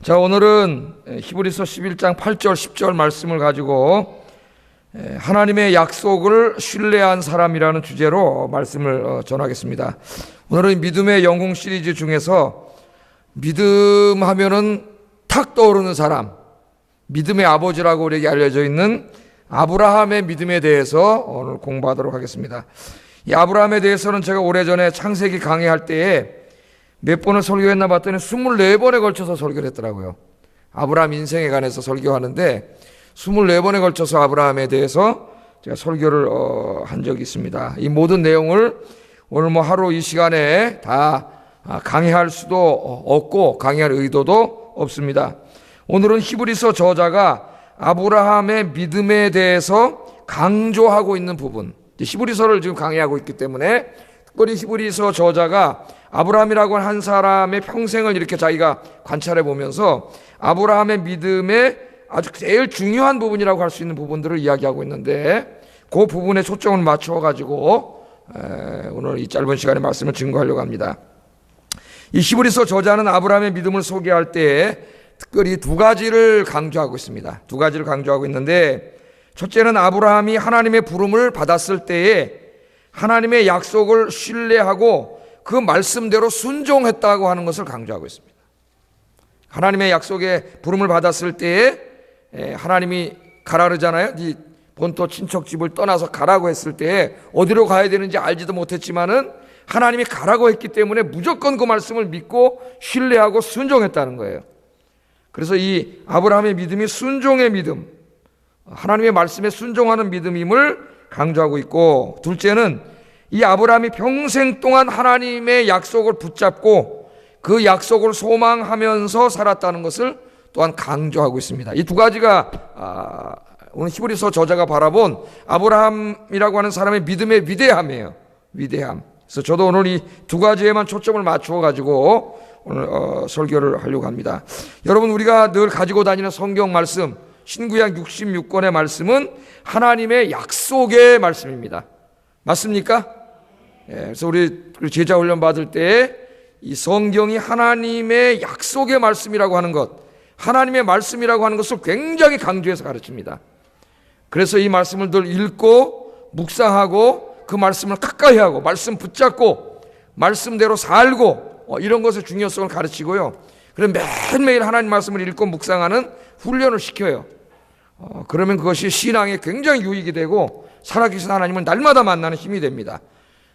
자, 오늘은 히브리서 11장 8절 10절 말씀을 가지고 하나님의 약속을 신뢰한 사람이라는 주제로 말씀을 전하겠습니다. 오늘은 믿음의 영웅 시리즈 중에서 믿음 하면은 탁 떠오르는 사람, 믿음의 아버지라고 우리에게 알려져 있는 아브라함의 믿음에 대해서 오늘 공부하도록 하겠습니다. 이 아브라함에 대해서는 제가 오래전에 창세기 강의할 때에 몇 번을 설교했나 봤더니 24번에 걸쳐서 설교를 했더라고요. 아브라함 인생에 관해서 설교하는데 24번에 걸쳐서 아브라함에 대해서 제가 설교를 한 적이 있습니다. 이 모든 내용을 오늘 하루 이 시간에 다 강의할 수도 없고 강의할 의도도 없습니다. 오늘은 히브리서 저자가 아브라함의 믿음에 대해서 강조하고 있는 부분, 히브리서를 지금 강의하고 있기 때문에 특별히 히브리서 저자가 아브라함이라고 한 사람의 평생을 이렇게 자기가 관찰해 보면서 아브라함의 믿음의 아주 제일 중요한 부분이라고 할 수 있는 부분들을 이야기하고 있는데 그 부분에 초점을 맞춰 가지고 오늘 이 짧은 시간에 말씀을 증거하려고 합니다. 이 히브리서 저자는 아브라함의 믿음을 소개할 때 특별히 두 가지를 강조하고 있습니다. 두 가지를 강조하고 있는데 첫째는 아브라함이 하나님의 부름을 받았을 때에 하나님의 약속을 신뢰하고 그 말씀대로 순종했다고 하는 것을 강조하고 있습니다. 하나님의 약속에 부름을 받았을 때에 하나님이 가라 그러잖아요. 네 본토 친척 집을 떠나서 가라고 했을 때에 어디로 가야 되는지 알지도 못했지만은 하나님이 가라고 했기 때문에 무조건 그 말씀을 믿고 신뢰하고 순종했다는 거예요. 그래서 이 아브라함의 믿음이 순종의 믿음, 하나님의 말씀에 순종하는 믿음임을 강조하고 있고, 둘째는 이 아브라함이 평생 동안 하나님의 약속을 붙잡고 그 약속을 소망하면서 살았다는 것을 또한 강조하고 있습니다. 이 두 가지가 오늘 히브리서 저자가 바라본 아브라함이라고 하는 사람의 믿음의 위대함이에요. 위대함. 그래서 저도 오늘 이 두 가지에만 초점을 맞추어 가지고 오늘 설교를 하려고 합니다. 여러분, 우리가 늘 가지고 다니는 성경 말씀, 신구약 66권의 말씀은 하나님의 약속의 말씀입니다. 맞습니까? 그래서 우리 제자 훈련 받을 때 이 성경이 하나님의 약속의 말씀이라고 하는 것, 하나님의 말씀이라고 하는 것을 굉장히 강조해서 가르칩니다. 그래서 이 말씀을 늘 읽고 묵상하고 그 말씀을 가까이 하고 말씀 붙잡고 말씀대로 살고 이런 것의 중요성을 가르치고요. 그래서 매일매일 하나님 말씀을 읽고 묵상하는 훈련을 시켜요. 그러면 그것이 신앙에 굉장히 유익이 되고 살아계신 하나님을 날마다 만나는 힘이 됩니다.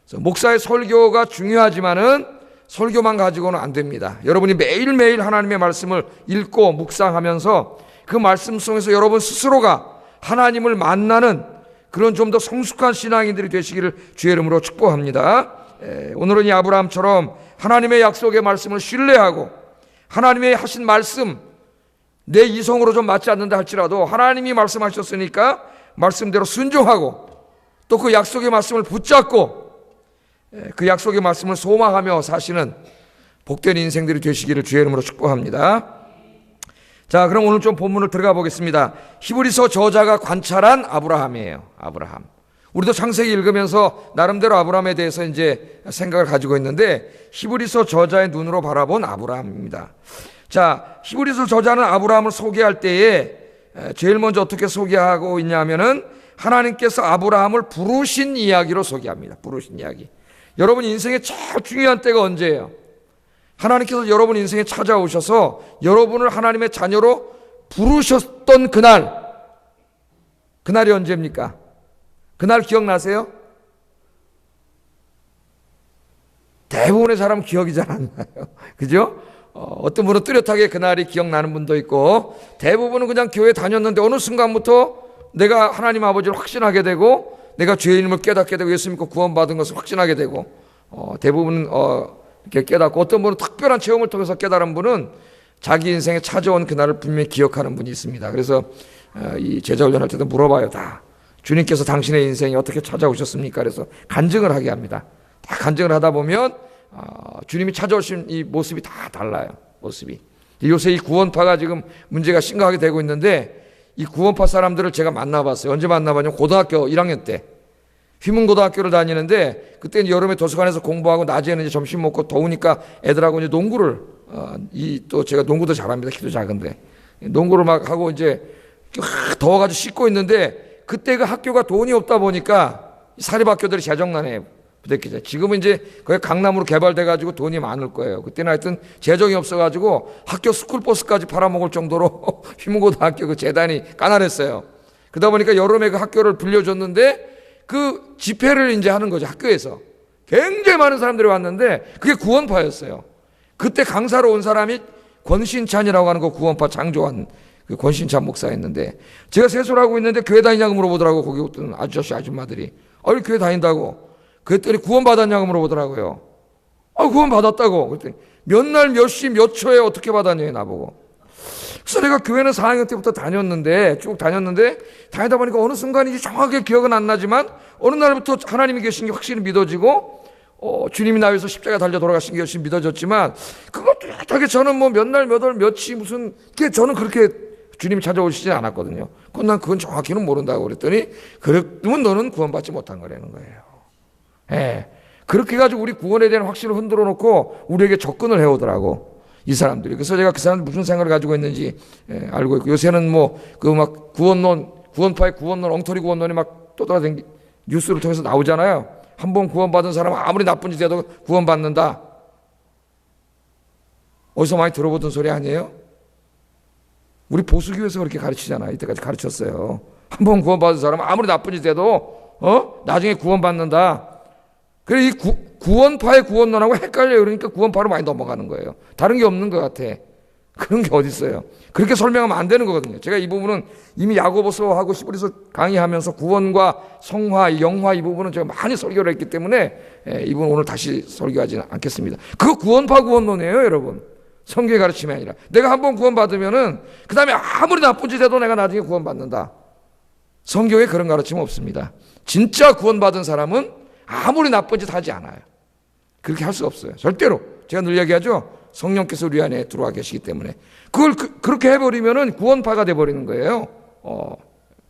그래서 목사의 설교가 중요하지만은 설교만 가지고는 안 됩니다. 여러분이 매일매일 하나님의 말씀을 읽고 묵상하면서 그 말씀 속에서 여러분 스스로가 하나님을 만나는 그런 좀 더 성숙한 신앙인들이 되시기를 주의 이름으로 축복합니다. 오늘은 이 아브라함처럼 하나님의 약속의 말씀을 신뢰하고 하나님의 하신 말씀, 내 이성으로 좀 맞지 않는다 할지라도 하나님이 말씀하셨으니까 말씀대로 순종하고 또 그 약속의 말씀을 붙잡고 그 약속의 말씀을 소망하며 사시는 복된 인생들이 되시기를 주의 이름으로 축복합니다. 자, 그럼 오늘 좀 본문을 들어가 보겠습니다. 히브리서 저자가 관찰한 아브라함이에요. 아브라함. 우리도 창세기 읽으면서 나름대로 아브라함에 대해서 이제 생각을 가지고 있는데 히브리서 저자의 눈으로 바라본 아브라함입니다. 자, 히브리서 저자는 아브라함을 소개할 때에 제일 먼저 어떻게 소개하고 있냐면은 하나님께서 아브라함을 부르신 이야기로 소개합니다. 부르신 이야기. 여러분 인생의 제일 중요한 때가 언제예요? 하나님께서 여러분 인생에 찾아오셔서 여러분을 하나님의 자녀로 부르셨던 그날이 언제입니까? 그날 기억나세요? 대부분의 사람은 기억이 잘 안 나요. 그죠? 어떤 분은 뚜렷하게 그날이 기억나는 분도 있고 대부분은 그냥 교회 다녔는데 어느 순간부터 내가 하나님 아버지를 확신하게 되고 내가 죄인임을 깨닫게 되고 예수 믿고 구원받은 것을 확신하게 되고 대부분은 이렇게 깨닫고 어떤 분은 특별한 체험을 통해서 깨달은 분은 자기 인생에 찾아온 그날을 분명히 기억하는 분이 있습니다. 그래서 이 제자 훈련할 때도 물어봐요. 다 주님께서 당신의 인생에 어떻게 찾아오셨습니까? 그래서 간증을 하게 합니다. 다 간증을 하다 보면 주님이 찾아오신 이 모습이 다 달라요. 모습이. 요새 이 구원파가 지금 문제가 심각하게 되고 있는데 이 구원파 사람들을 제가 만나봤어요. 언제 만나봤냐면 고등학교 1학년 때 휘문고등학교를 다니는데 그때는 여름에 도서관에서 공부하고 낮에는 이제 점심 먹고 더우니까 애들하고 이제 농구를 또 제가 농구도 잘합니다. 키도 작은데 농구를 막 하고 이제 더워가지고 씻고 있는데 그때 그 학교가 돈이 없다 보니까 사립학교들이 재정난에 부대끼죠. 지금은 이제 거기 강남으로 개발돼가지고 돈이 많을 거예요. 그때는 하여튼 재정이 없어가지고 학교 스쿨버스까지 팔아먹을 정도로 휘문고등학교 그 재단이 가난했어요. 그러다 보니까 여름에 그 학교를 빌려줬는데 그 집회를 이제 하는 거죠. 학교에서 굉장히 많은 사람들이 왔는데 그게 구원파였어요. 그때 강사로 온 사람이 권신찬이라고 하는 거 구원파 장조한 그 권신찬 목사였는데 제가 세수를 하고 있는데 교회 다니냐고 물어보더라고. 거기 어떤 아저씨 아줌마들이 아니 교회 다닌다고. 그랬더니 구원받았냐고 물어보더라고요. 구원받았다고. 그랬더니 몇 날 몇 시 몇 초에 어떻게 받았냐 나보고. 그래서 내가 교회는 4학년 때부터 쭉 다녔는데 다니다 보니까 어느 순간인지 정확하게 기억은 안 나지만 어느 날부터 하나님이 계신 게 확실히 믿어지고 주님이 나 위해서 십자가 달려 돌아가신 게 열심히 믿어졌지만 그거 뚜렷하게 저는 뭐 몇 날 몇 월 며칠 무슨 저는 그렇게 주님이 찾아오시지 않았거든요. 그건 정확히는 모른다고 그랬더니 그러면 너는 구원받지 못한 거라는 거예요. 예. 그렇게 해가지고 우리 구원에 대한 확신을 흔들어 놓고 우리에게 접근을 해오더라고 이 사람들이. 그래서 제가 그 사람들 무슨 생각을 가지고 있는지 알고 있고 요새는 뭐 그 막 구원파의 구원론 엉터리 구원론이 막 떠돌아다니는 뉴스를 통해서 나오잖아요. 한 번 구원받은 사람은 아무리 나쁜 짓 해도 구원받는다. 어디서 많이 들어보던 소리 아니에요? 우리 보수교회에서 그렇게 가르치잖아요. 이때까지 가르쳤어요. 한 번 구원받은 사람은 아무리 나쁜 짓 해도 나중에 구원받는다. 그래 이 구원파의 구원론하고 헷갈려요. 그러니까 구원파로 많이 넘어가는 거예요. 다른 게 없는 것 같아. 그런 게 어디 있어요. 그렇게 설명하면 안 되는 거거든요. 제가 이 부분은 이미 야고보서하고 히브리서 강의하면서 구원과 성화, 영화 이 부분은 제가 많이 설교를 했기 때문에 이 부분 오늘 다시 설교하지는 않겠습니다. 그거 구원파 구원론이에요, 여러분. 성경의 가르침이 아니라 내가 한번 구원받으면은 그 다음에 아무리 나쁜 짓 해도 내가 나중에 구원받는다. 성경에 그런 가르침은 없습니다. 진짜 구원받은 사람은 아무리 나쁜 짓 하지 않아요. 그렇게 할 수 없어요. 절대로. 제가 늘 얘기하죠. 성령께서 우리 안에 들어와 계시기 때문에. 그걸 그렇게 해버리면은 구원파가 돼버리는 거예요.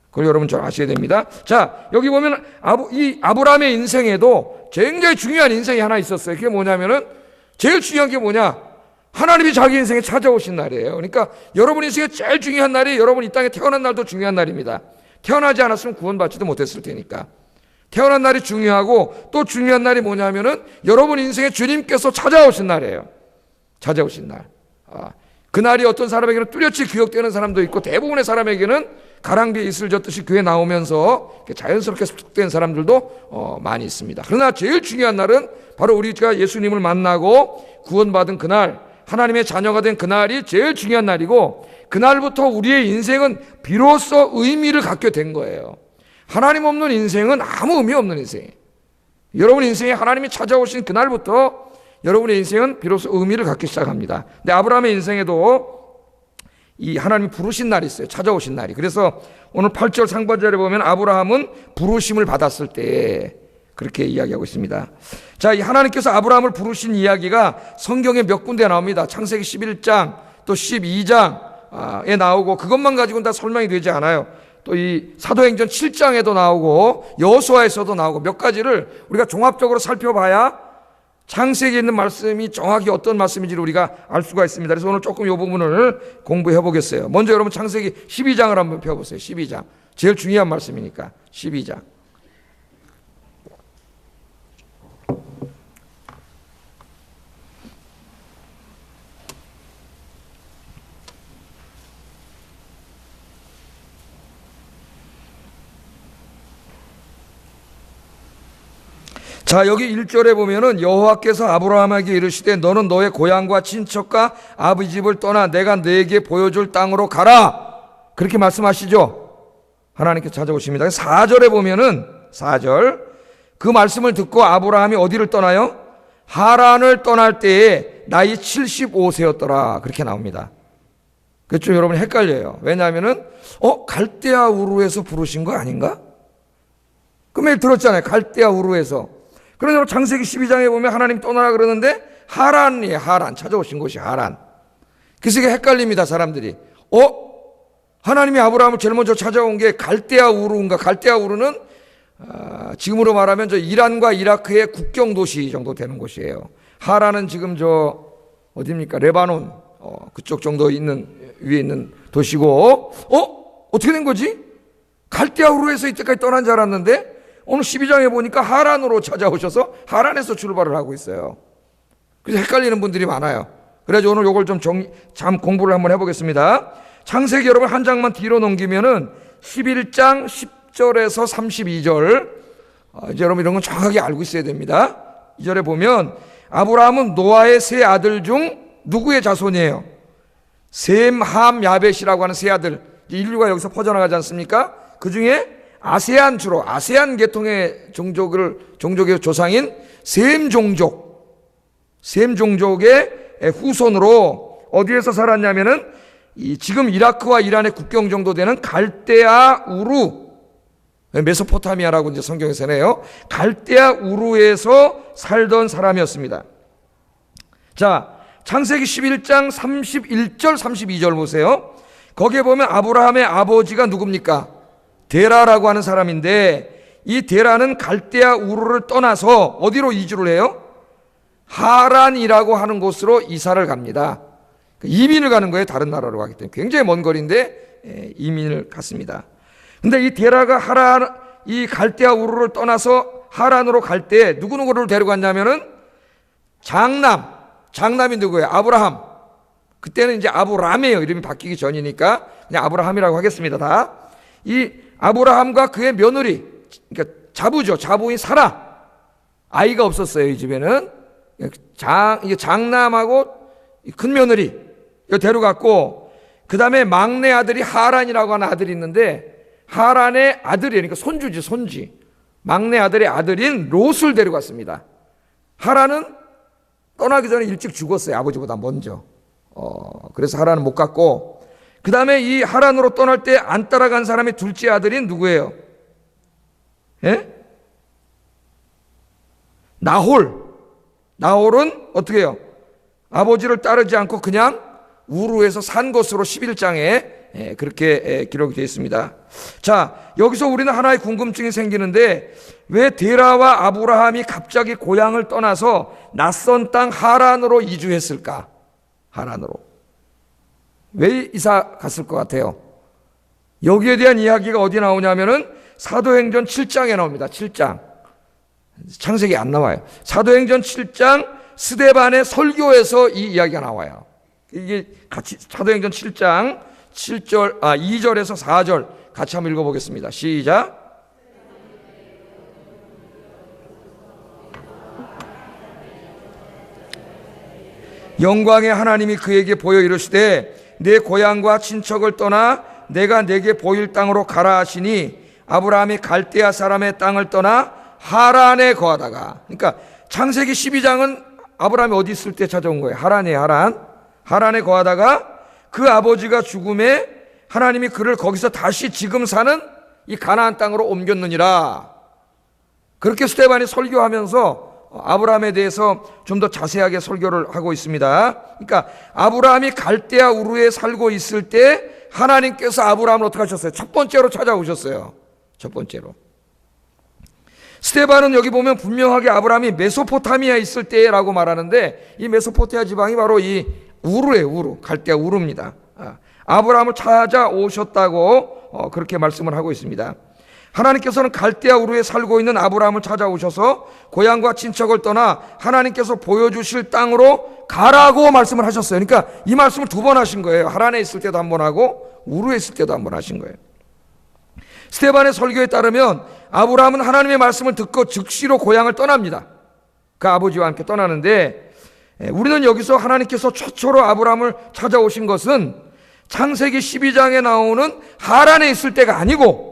그걸 여러분 잘 아셔야 됩니다. 자, 여기 보면 이 아브라함의 인생에도 굉장히 중요한 인생이 하나 있었어요. 그게 뭐냐면은 제일 중요한 게 뭐냐? 하나님이 자기 인생에 찾아오신 날이에요. 그러니까 여러분 인생에 제일 중요한 날이 여러분 이 땅에 태어난 날도 중요한 날입니다. 태어나지 않았으면 구원받지도 못했을 테니까. 태어난 날이 중요하고 또 중요한 날이 뭐냐면은 여러분 인생에 주님께서 찾아오신 날이에요. 찾아오신 날. 그 날이 어떤 사람에게는 뚜렷이 기억되는 사람도 있고 대부분의 사람에게는 가랑비에 이슬 젖듯이 교회 나오면서 자연스럽게 습득된 사람들도 많이 있습니다. 그러나 제일 중요한 날은 바로 우리가 예수님을 만나고 구원받은 그날, 하나님의 자녀가 된 그날이 제일 중요한 날이고 그날부터 우리의 인생은 비로소 의미를 갖게 된 거예요. 하나님 없는 인생은 아무 의미 없는 인생이에요. 여러분 인생에 하나님이 찾아오신 그날부터 여러분의 인생은 비로소 의미를 갖기 시작합니다. 근데 아브라함의 인생에도 이 하나님이 부르신 날이 있어요. 찾아오신 날이. 그래서 오늘 8절 상반절에 보면 아브라함은 부르심을 받았을 때 그렇게 이야기하고 있습니다. 자, 이 하나님께서 아브라함을 부르신 이야기가 성경에 몇 군데 나옵니다. 창세기 11장 또 12장에 나오고 그것만 가지고는 다 설명이 되지 않아요. 또 이 사도행전 7장에도 나오고 여호수아에서도 나오고 몇 가지를 우리가 종합적으로 살펴봐야 창세기에 있는 말씀이 정확히 어떤 말씀인지를 우리가 알 수가 있습니다. 그래서 오늘 조금 이 부분을 공부해 보겠어요. 먼저 여러분 창세기 12장을 한번 펴보세요. 12장. 제일 중요한 말씀이니까 12장. 자, 여기 1절에 보면은 여호와께서 아브라함에게 이르시되 너는 너의 고향과 친척과 아버지 집을 떠나 내가 너에게 보여줄 땅으로 가라. 그렇게 말씀하시죠. 하나님께서 찾아오십니다. 4절에 보면은 4절 그 말씀을 듣고 아브라함이 어디를 떠나요? 하란을 떠날 때에 나이 75세였더라. 그렇게 나옵니다. 그렇죠? 여러분 헷갈려요. 왜냐하면은 갈대아 우르에서 부르신 거 아닌가? 그 매일 들었잖아요. 갈대아 우르에서. 그러나 창세기 12장에 보면 하나님 떠나라 그러는데 하란이에요. 하란. 찾아오신 곳이 하란. 그래서 이게 헷갈립니다. 사람들이. 하나님이 아브라함을 제일 먼저 찾아온 게 갈대아 우르인가? 갈대아 우르는 지금으로 말하면 저 이란과 이라크의 국경 도시 정도 되는 곳이에요. 하란은 지금 저 어디입니까? 레바논 그쪽 정도 있는 위에 있는 도시고, 어떻게 된 거지? 갈대아 우르에서 이때까지 떠난 줄 알았는데 오늘 12장에 보니까 하란으로 찾아오셔서 하란에서 출발을 하고 있어요. 그래서 헷갈리는 분들이 많아요. 그래서 오늘 이걸 좀 공부를 한번 해보겠습니다. 창세기 여러분 한 장만 뒤로 넘기면은 11장 10절에서 32절. 이제 여러분 이런 건 정확하게 알고 있어야 됩니다. 2절에 보면 아브라함은 노아의 세 아들 중 누구의 자손이에요? 셈, 함, 야벳이라고 하는 세 아들. 인류가 여기서 퍼져나가지 않습니까? 그 중에 주로 아세안 계통의 종족의 조상인 셈 종족의 후손으로 어디에서 살았냐면은 지금 이라크와 이란의 국경 정도 되는 갈대아 우루, 메소포타미아라고 이제 성경에서 해요. 갈대아 우루에서 살던 사람이었습니다. 자, 창세기 11장 31절 32절 보세요. 거기에 보면 아브라함의 아버지가 누굽니까? 데라라고 하는 사람인데, 이 데라는 갈대아 우르를 떠나서 어디로 이주를 해요? 하란이라고 하는 곳으로 이사를 갑니다. 이민을 가는 거예요. 다른 나라로 가기 때문에 굉장히 먼 거리인데 이민을 갔습니다. 근데 이 데라가 이 갈대아 우르를 떠나서 하란으로 갈 때 누구누구를 데려갔냐면은 장남이 누구예요? 아브라함. 그때는 이제 아브람이에요. 이름이 바뀌기 전이니까 그냥 아브라함이라고 하겠습니다. 다. 이 아브라함과 그의 며느리, 그러니까 자부인 사라. 아이가 없었어요. 이 집에는. 이게 장남하고 큰 며느리 이거 데려갔고, 그 다음에 막내 아들이 하란이라고 하는 아들이 있는데, 하란의 아들이에요. 그러니까 손지. 막내 아들의 아들인 롯을 데려갔습니다. 하란은 떠나기 전에 일찍 죽었어요. 아버지보다 먼저. 그래서 하란은 못 갔고, 그 다음에 이 하란으로 떠날 때 안 따라간 사람의 둘째 아들인 누구예요? 예? 나홀은 어떻게 해요? 아버지를 따르지 않고 그냥 우르에서 산 것으로 11장에 그렇게 기록이 되어 있습니다. 자, 여기서 우리는 하나의 궁금증이 생기는데, 왜 데라와 아브라함이 갑자기 고향을 떠나서 낯선 땅 하란으로 이주했을까? 하란으로. 왜 이사 갔을 것 같아요? 여기에 대한 이야기가 어디 나오냐면은 사도행전 7장에 나옵니다. 7장. 창세기 안 나와요. 사도행전 7장 스데반의 설교에서 이 이야기가 나와요. 이게 같이 사도행전 7장 2절에서 4절 같이 한번 읽어보겠습니다. 시작. 영광의 하나님이 그에게 보여 이르시되 내 고향과 친척을 떠나 내가 내게 보일 땅으로 가라 하시니, 아브라함이 갈대아 사람의 땅을 떠나 하란에 거하다가, 그러니까 창세기 12장은 아브라함이 어디 있을 때 찾아온 거예요? 하란이에요. 하란에 거하다가 그 아버지가 죽음에 하나님이 그를 거기서 다시 지금 사는 이 가나안 땅으로 옮겼느니라. 그렇게 스데반이 설교하면서 아브라함에 대해서 좀 더 자세하게 설교를 하고 있습니다. 그러니까 아브라함이 갈대아 우르에 살고 있을 때 하나님께서 아브라함을 어떻게 하셨어요? 첫 번째로 찾아오셨어요. 첫 번째로. 스데반은 여기 보면 분명하게 아브라함이 메소포타미아에 있을 때라고 말하는데, 이 메소포타미아 지방이 바로 이 우르예요. 갈대아 우르입니다. 아브라함을 찾아오셨다고 그렇게 말씀을 하고 있습니다. 하나님께서는 갈대아 우르에 살고 있는 아브라함을 찾아오셔서 고향과 친척을 떠나 하나님께서 보여주실 땅으로 가라고 말씀을 하셨어요. 그러니까 이 말씀을 두 번 하신 거예요. 하란에 있을 때도 한 번 하고 우르에 있을 때도 한 번 하신 거예요. 스데반의 설교에 따르면 아브라함은 하나님의 말씀을 듣고 즉시로 고향을 떠납니다. 그 아버지와 함께 떠나는데, 우리는 여기서 하나님께서 최초로 아브라함을 찾아오신 것은 창세기 12장에 나오는 하란에 있을 때가 아니고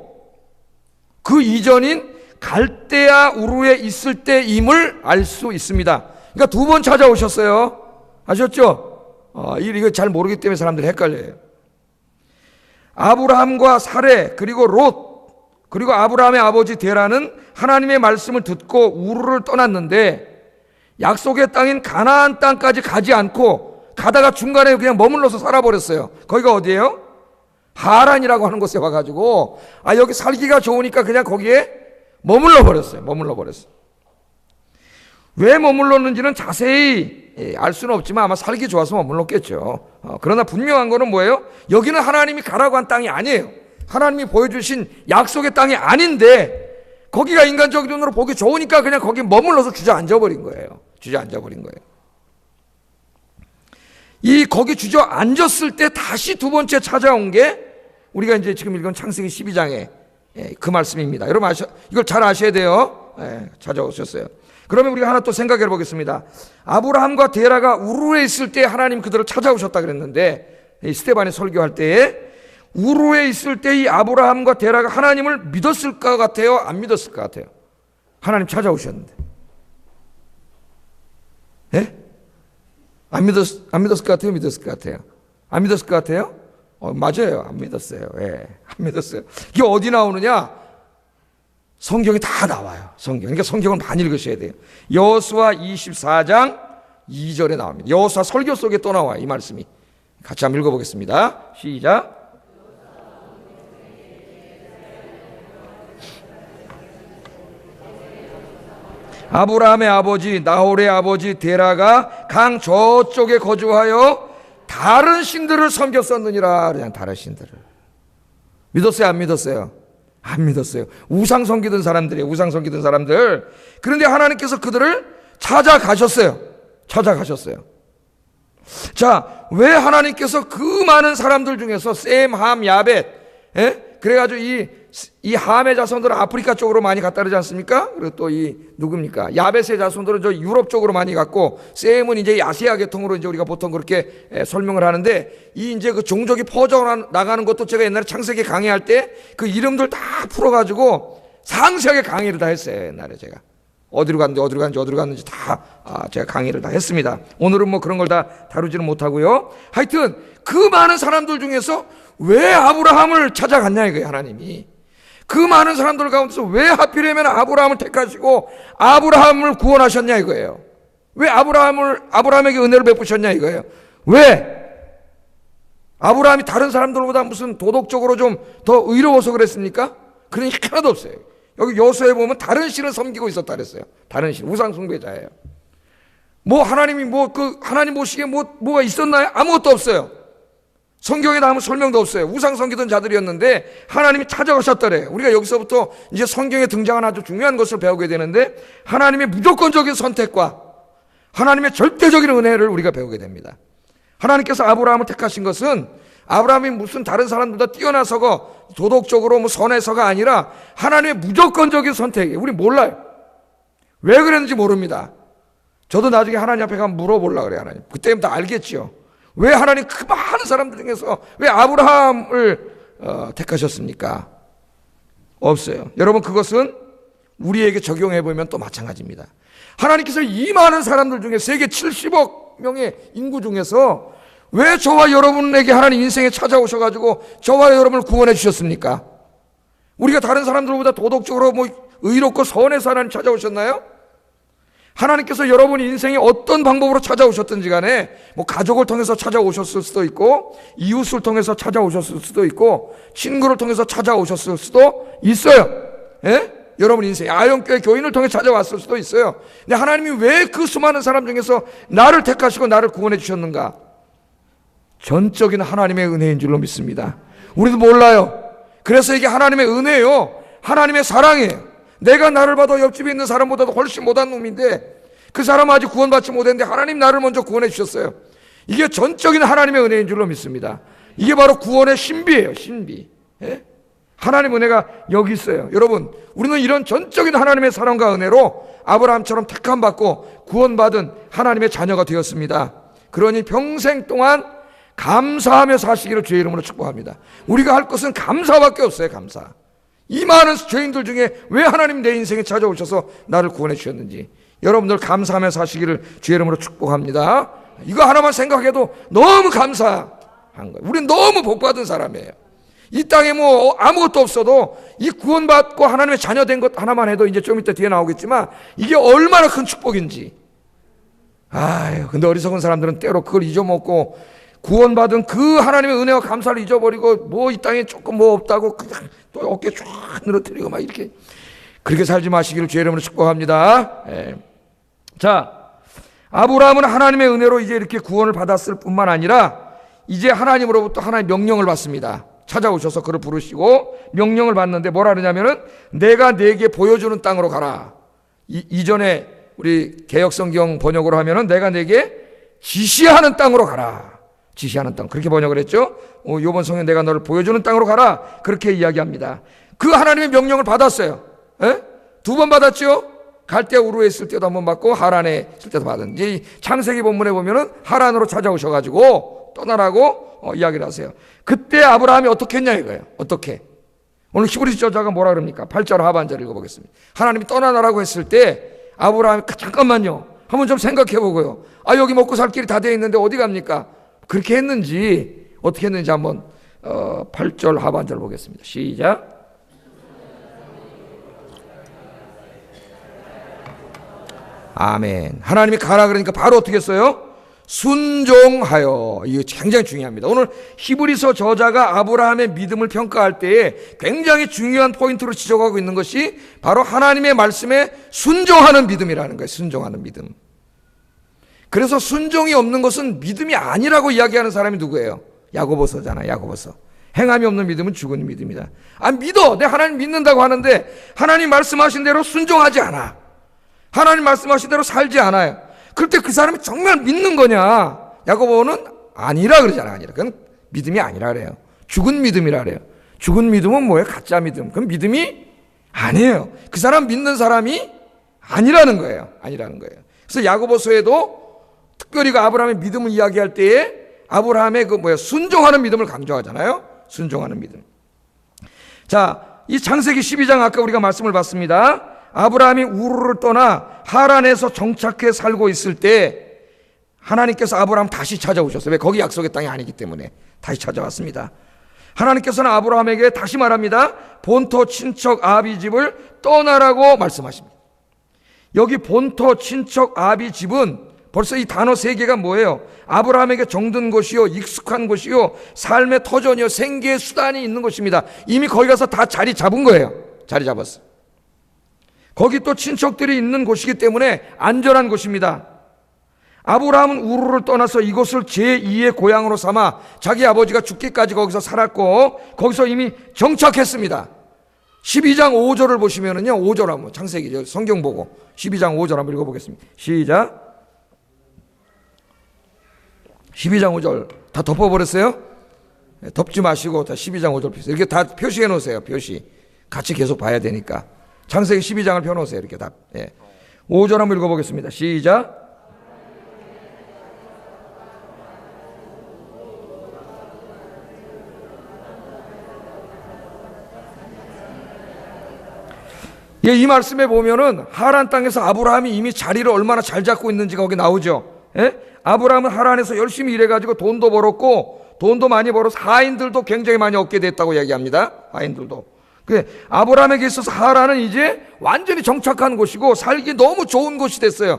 그 이전인 갈대아 우르에 있을 때임을 알 수 있습니다. 그러니까 두 번 찾아오셨어요. 아셨죠? 이거 잘 모르기 때문에 사람들이 헷갈려요. 아브라함과 사레, 그리고 롯, 그리고 아브라함의 아버지 데라는 하나님의 말씀을 듣고 우르를 떠났는데, 약속의 땅인 가나안 땅까지 가지 않고 가다가 중간에 그냥 머물러서 살아버렸어요. 거기가 어디예요? 하란이라고 하는 곳에 와가지고, 여기 살기가 좋으니까 그냥 거기에 머물러 버렸어요. 머물러 버렸어요. 왜 머물렀는지는 자세히 알 수는 없지만 아마 살기 좋아서 머물렀겠죠. 그러나 분명한 거는 뭐예요? 여기는 하나님이 가라고 한 땅이 아니에요. 하나님이 보여주신 약속의 땅이 아닌데 거기가 인간적인 눈으로 보기 좋으니까 그냥 거기 머물러서 주저앉아 버린 거예요. 주저앉아 버린 거예요. 거기 주저앉았을 때 다시 두 번째 찾아온 게 우리가 이제 지금 읽은 창세기 12장의 그 말씀입니다. 여러분 이걸 잘 아셔야 돼요. 찾아오셨어요. 그러면 우리가 하나 또 생각해 보겠습니다. 아브라함과 데라가 우르에 있을 때 하나님 그들을 찾아오셨다 그랬는데 스데반이 설교할 때에 우르에 있을 때 이 아브라함과 데라가 하나님을 믿었을 것 같아요? 안 믿었을 것 같아요? 하나님 찾아오셨는데. 예? 안 믿었을 것 같아요? 믿었을 것 같아요? 안 믿었을 것 같아요? 맞아요. 안 믿었어요. 예, 안 믿었어요. 이게 어디 나오느냐? 성경이 다 나와요. 그러니까 성경을 많이 읽으셔야 돼요. 여호수아 24장 2절에 나옵니다. 여호수아 설교 속에 또 나와요. 이 말씀이. 같이 한번 읽어보겠습니다. 시작. 아브라함의 아버지 나홀의 아버지 데라가 강 저쪽에 거주하여 다른 신들을 섬겼었느니라. 그냥 다른 신들을 믿었어요? 안 믿었어요? 안 믿었어요. 우상 섬기던 사람들이에요. 우상 섬기던 사람들. 그런데 하나님께서 그들을 찾아가셨어요. 자, 왜 하나님께서 그 많은 사람들 중에서 셈, 함, 야벳, 그래가지고 이 함의 자손들은 아프리카 쪽으로 많이 갔다 그러지 않습니까? 그리고 또 누굽니까? 야벳의 자손들은 저 유럽 쪽으로 많이 갔고, 셈은 이제 아시아 계통으로 이제 우리가 보통 그렇게 설명을 하는데, 이제 그 종족이 퍼져 나가는 것도 제가 옛날에 창세기 강의할 때 그 이름들 다 풀어가지고 상세하게 강의를 다 했어요. 옛날에 제가. 어디로 갔는지 다 제가 강의를 다 했습니다. 오늘은 뭐 그런 걸 다 다루지는 못하고요. 하여튼 그 많은 사람들 중에서 왜 아브라함을 찾아갔냐 이거예요. 하나님이 그 많은 사람들 가운데서 왜 하필이면 아브라함을 택하시고 아브라함을 구원하셨냐 이거예요. 왜 아브라함에게 은혜를 베푸셨냐 이거예요. 왜? 아브라함이 다른 사람들보다 무슨 도덕적으로 좀 더 의로워서 그랬습니까? 그런 게 하나도 없어요. 여기 여호수아에 보면 다른 신을 섬기고 있었다 그랬어요. 다른 신, 우상 숭배자예요. 하나님이 하나님 보시기에 뭐가 있었나요? 아무것도 없어요. 성경에 나오면 설명도 없어요. 우상 섬기던 자들이었는데 하나님이 찾아가셨더래요. 우리가 여기서부터 이제 성경에 등장하는 아주 중요한 것을 배우게 되는데 하나님의 무조건적인 선택과 하나님의 절대적인 은혜를 우리가 배우게 됩니다. 하나님께서 아브라함을 택하신 것은 아브라함이 무슨 다른 사람보다 뛰어나서고 도덕적으로 선해서가 아니라 하나님의 무조건적인 선택이에요. 우리 몰라요. 왜 그랬는지 모릅니다. 저도 나중에 하나님 앞에 가면 물어보려고 그래요. 하나님. 그때부터 알겠죠. 왜 하나님 그 많은 사람들 중에서 왜 아브라함을 택하셨습니까? 없어요. 여러분 그것은 우리에게 적용해보면 또 마찬가지입니다. 하나님께서 이 많은 사람들 중에 세계 70억 명의 인구 중에서 왜 저와 여러분에게 하나님 인생에 찾아오셔가지고 저와 여러분을 구원해 주셨습니까? 우리가 다른 사람들보다 도덕적으로 의롭고 선해서 하나님 찾아오셨나요? 하나님께서 여러분 인생에 어떤 방법으로 찾아오셨든지 간에 가족을 통해서 찾아오셨을 수도 있고 이웃을 통해서 찾아오셨을 수도 있고 친구를 통해서 찾아오셨을 수도 있어요. 여러분 인생에 아영교회 교인을 통해 찾아왔을 수도 있어요. 근데 하나님이 왜 그 수많은 사람 중에서 나를 택하시고 나를 구원해 주셨는가? 전적인 하나님의 은혜인 줄로 믿습니다. 우리도 몰라요. 그래서 이게 하나님의 은혜예요. 하나님의 사랑이에요. 내가 나를 봐도 옆집에 있는 사람보다도 훨씬 못한 놈인데 그 사람은 아직 구원받지 못했는데 하나님 나를 먼저 구원해 주셨어요. 이게 전적인 하나님의 은혜인 줄로 믿습니다. 이게 바로 구원의 신비예요. 신비. 하나님 은혜가 여기 있어요. 여러분 우리는 이런 전적인 하나님의 사랑과 은혜로 아브라함처럼 택함받고 구원받은 하나님의 자녀가 되었습니다. 그러니 평생 동안 감사하며 사시기를 주의 이름으로 축복합니다. 우리가 할 것은 감사밖에 없어요. 감사. 이 많은 죄인들 중에 왜 하나님 내 인생에 찾아오셔서 나를 구원해 주셨는지 여러분들 감사하며 사시기를 주의 이름으로 축복합니다. 이거 하나만 생각해도 너무 감사한 거예요. 우리는 너무 복받은 사람이에요. 이 땅에 아무것도 없어도 이 구원받고 하나님의 자녀 된 것 하나만 해도 이제 좀 이따 뒤에 나오겠지만 이게 얼마나 큰 축복인지. 근데 어리석은 사람들은 때로 그걸 잊어먹고 구원받은 그 하나님의 은혜와 감사를 잊어버리고 이 땅에 조금 없다고 그냥 또 어깨 쫙 늘어뜨리고 막 이렇게 그렇게 살지 마시기를 주의 이름으로 축복합니다. 자, 아브라함은 하나님의 은혜로 이제 이렇게 구원을 받았을 뿐만 아니라 이제 하나님으로부터 하나님의 명령을 받습니다. 찾아오셔서 그를 부르시고 명령을 받는데 뭐라 그러냐면은 내가 네게 보여주는 땅으로 가라. 이전에 우리 개역성경 번역으로 하면은 내가 네게 지시하는 땅으로 가라. 지시하는 땅. 그렇게 번역을 했죠. 이번 성경 내가 너를 보여주는 땅으로 가라. 그렇게 이야기합니다. 그 하나님의 명령을 받았어요. 두 번 받았죠. 갈대 우르에 있을 때도 한 번 받고 하란에 있을 때도 받은. 이 창세기 본문에 보면은 하란으로 찾아오셔가지고 떠나라고 이야기를 하세요. 그때 아브라함이 어떻게 했냐 이거예요. 어떻게? 오늘 히브리서 저자가 뭐라 그럽니까? 8절 하반절 읽어보겠습니다. 하나님이 떠나라고 했을 때 아브라함이 잠깐만요. 한번 좀 생각해 보고요. 여기 먹고 살 길이 다 되어 있는데 어디 갑니까? 그렇게 했는지 어떻게 했는지 한번 8절 하반절 보겠습니다. 시작. 아멘. 하나님이 가라 그러니까 바로 어떻게 했어요? 순종하여. 이게 굉장히 중요합니다. 오늘 히브리서 저자가 아브라함의 믿음을 평가할 때에 굉장히 중요한 포인트로 지적하고 있는 것이 바로 하나님의 말씀에 순종하는 믿음이라는 거예요. 순종하는 믿음. 그래서 순종이 없는 것은 믿음이 아니라고 이야기하는 사람이 누구예요? 야고보서잖아. 야고보서. 행함이 없는 믿음은 죽은 믿음이다. 믿어. 내가 하나님 믿는다고 하는데 하나님 말씀하신 대로 순종하지 않아. 하나님 말씀하신 대로 살지 않아요. 그럴 때 그 사람이 정말 믿는 거냐? 야고보는 아니라 그러잖아. 아니라. 그건 믿음이 아니라 그래요. 죽은 믿음이라 그래요. 죽은 믿음은 뭐예요? 가짜 믿음. 그건 믿음이 아니에요. 그 사람 믿는 사람이 아니라는 거예요. 아니라는 거예요. 그래서 야고보서에도 특별히 그 아브라함의 믿음을 이야기할 때에 아브라함의 순종하는 믿음을 강조하잖아요. 순종하는 믿음. 자, 이 창세기 12장 아까 우리가 말씀을 봤습니다. 아브라함이 우르를 떠나 하란에서 정착해 살고 있을 때 하나님께서 아브라함 다시 찾아오셨어요. 왜? 거기 약속의 땅이 아니기 때문에 다시 찾아왔습니다. 하나님께서는 아브라함에게 다시 말합니다. 본토 친척 아비 집을 떠나라고 말씀하십니다. 여기 본토 친척 아비 집은 벌써 이 단어 세 개가 뭐예요? 아브라함에게 정든 곳이요, 익숙한 곳이요, 삶의 터전이요, 생계의 수단이 있는 곳입니다. 이미 거기 가서 다 자리 잡은 거예요. 자리 잡았어요. 거기 또 친척들이 있는 곳이기 때문에 안전한 곳입니다. 아브라함은 우르를 떠나서 이곳을 제2의 고향으로 삼아 자기 아버지가 죽기까지 거기서 살았고 거기서 이미 정착했습니다. 12장 5절을 보시면은요, 5절 한번 창세기 성경 보고 12장 5절 한번 읽어보겠습니다. 시작. 12장 5절 다 덮어버렸어요? 덮지 마시고 다 12장 5절 표시 이렇게 다 표시해 놓으세요. 표시 같이 계속 봐야 되니까. 창세기 12장을 펴놓으세요. 이렇게 다. 5절 한번 읽어보겠습니다. 시작. 이 말씀에 보면은 하란 땅에서 아브라함이 이미 자리를 얼마나 잘 잡고 있는지가 거기 나오죠. 아브라함은 하란에서 열심히 일해가지고 돈도 벌었고 돈도 많이 벌어서 하인들도 굉장히 많이 얻게 됐다고 얘기합니다. 하인들도. 아브라함에게 있어서 하란은 이제 완전히 정착한 곳이고 살기 너무 좋은 곳이 됐어요.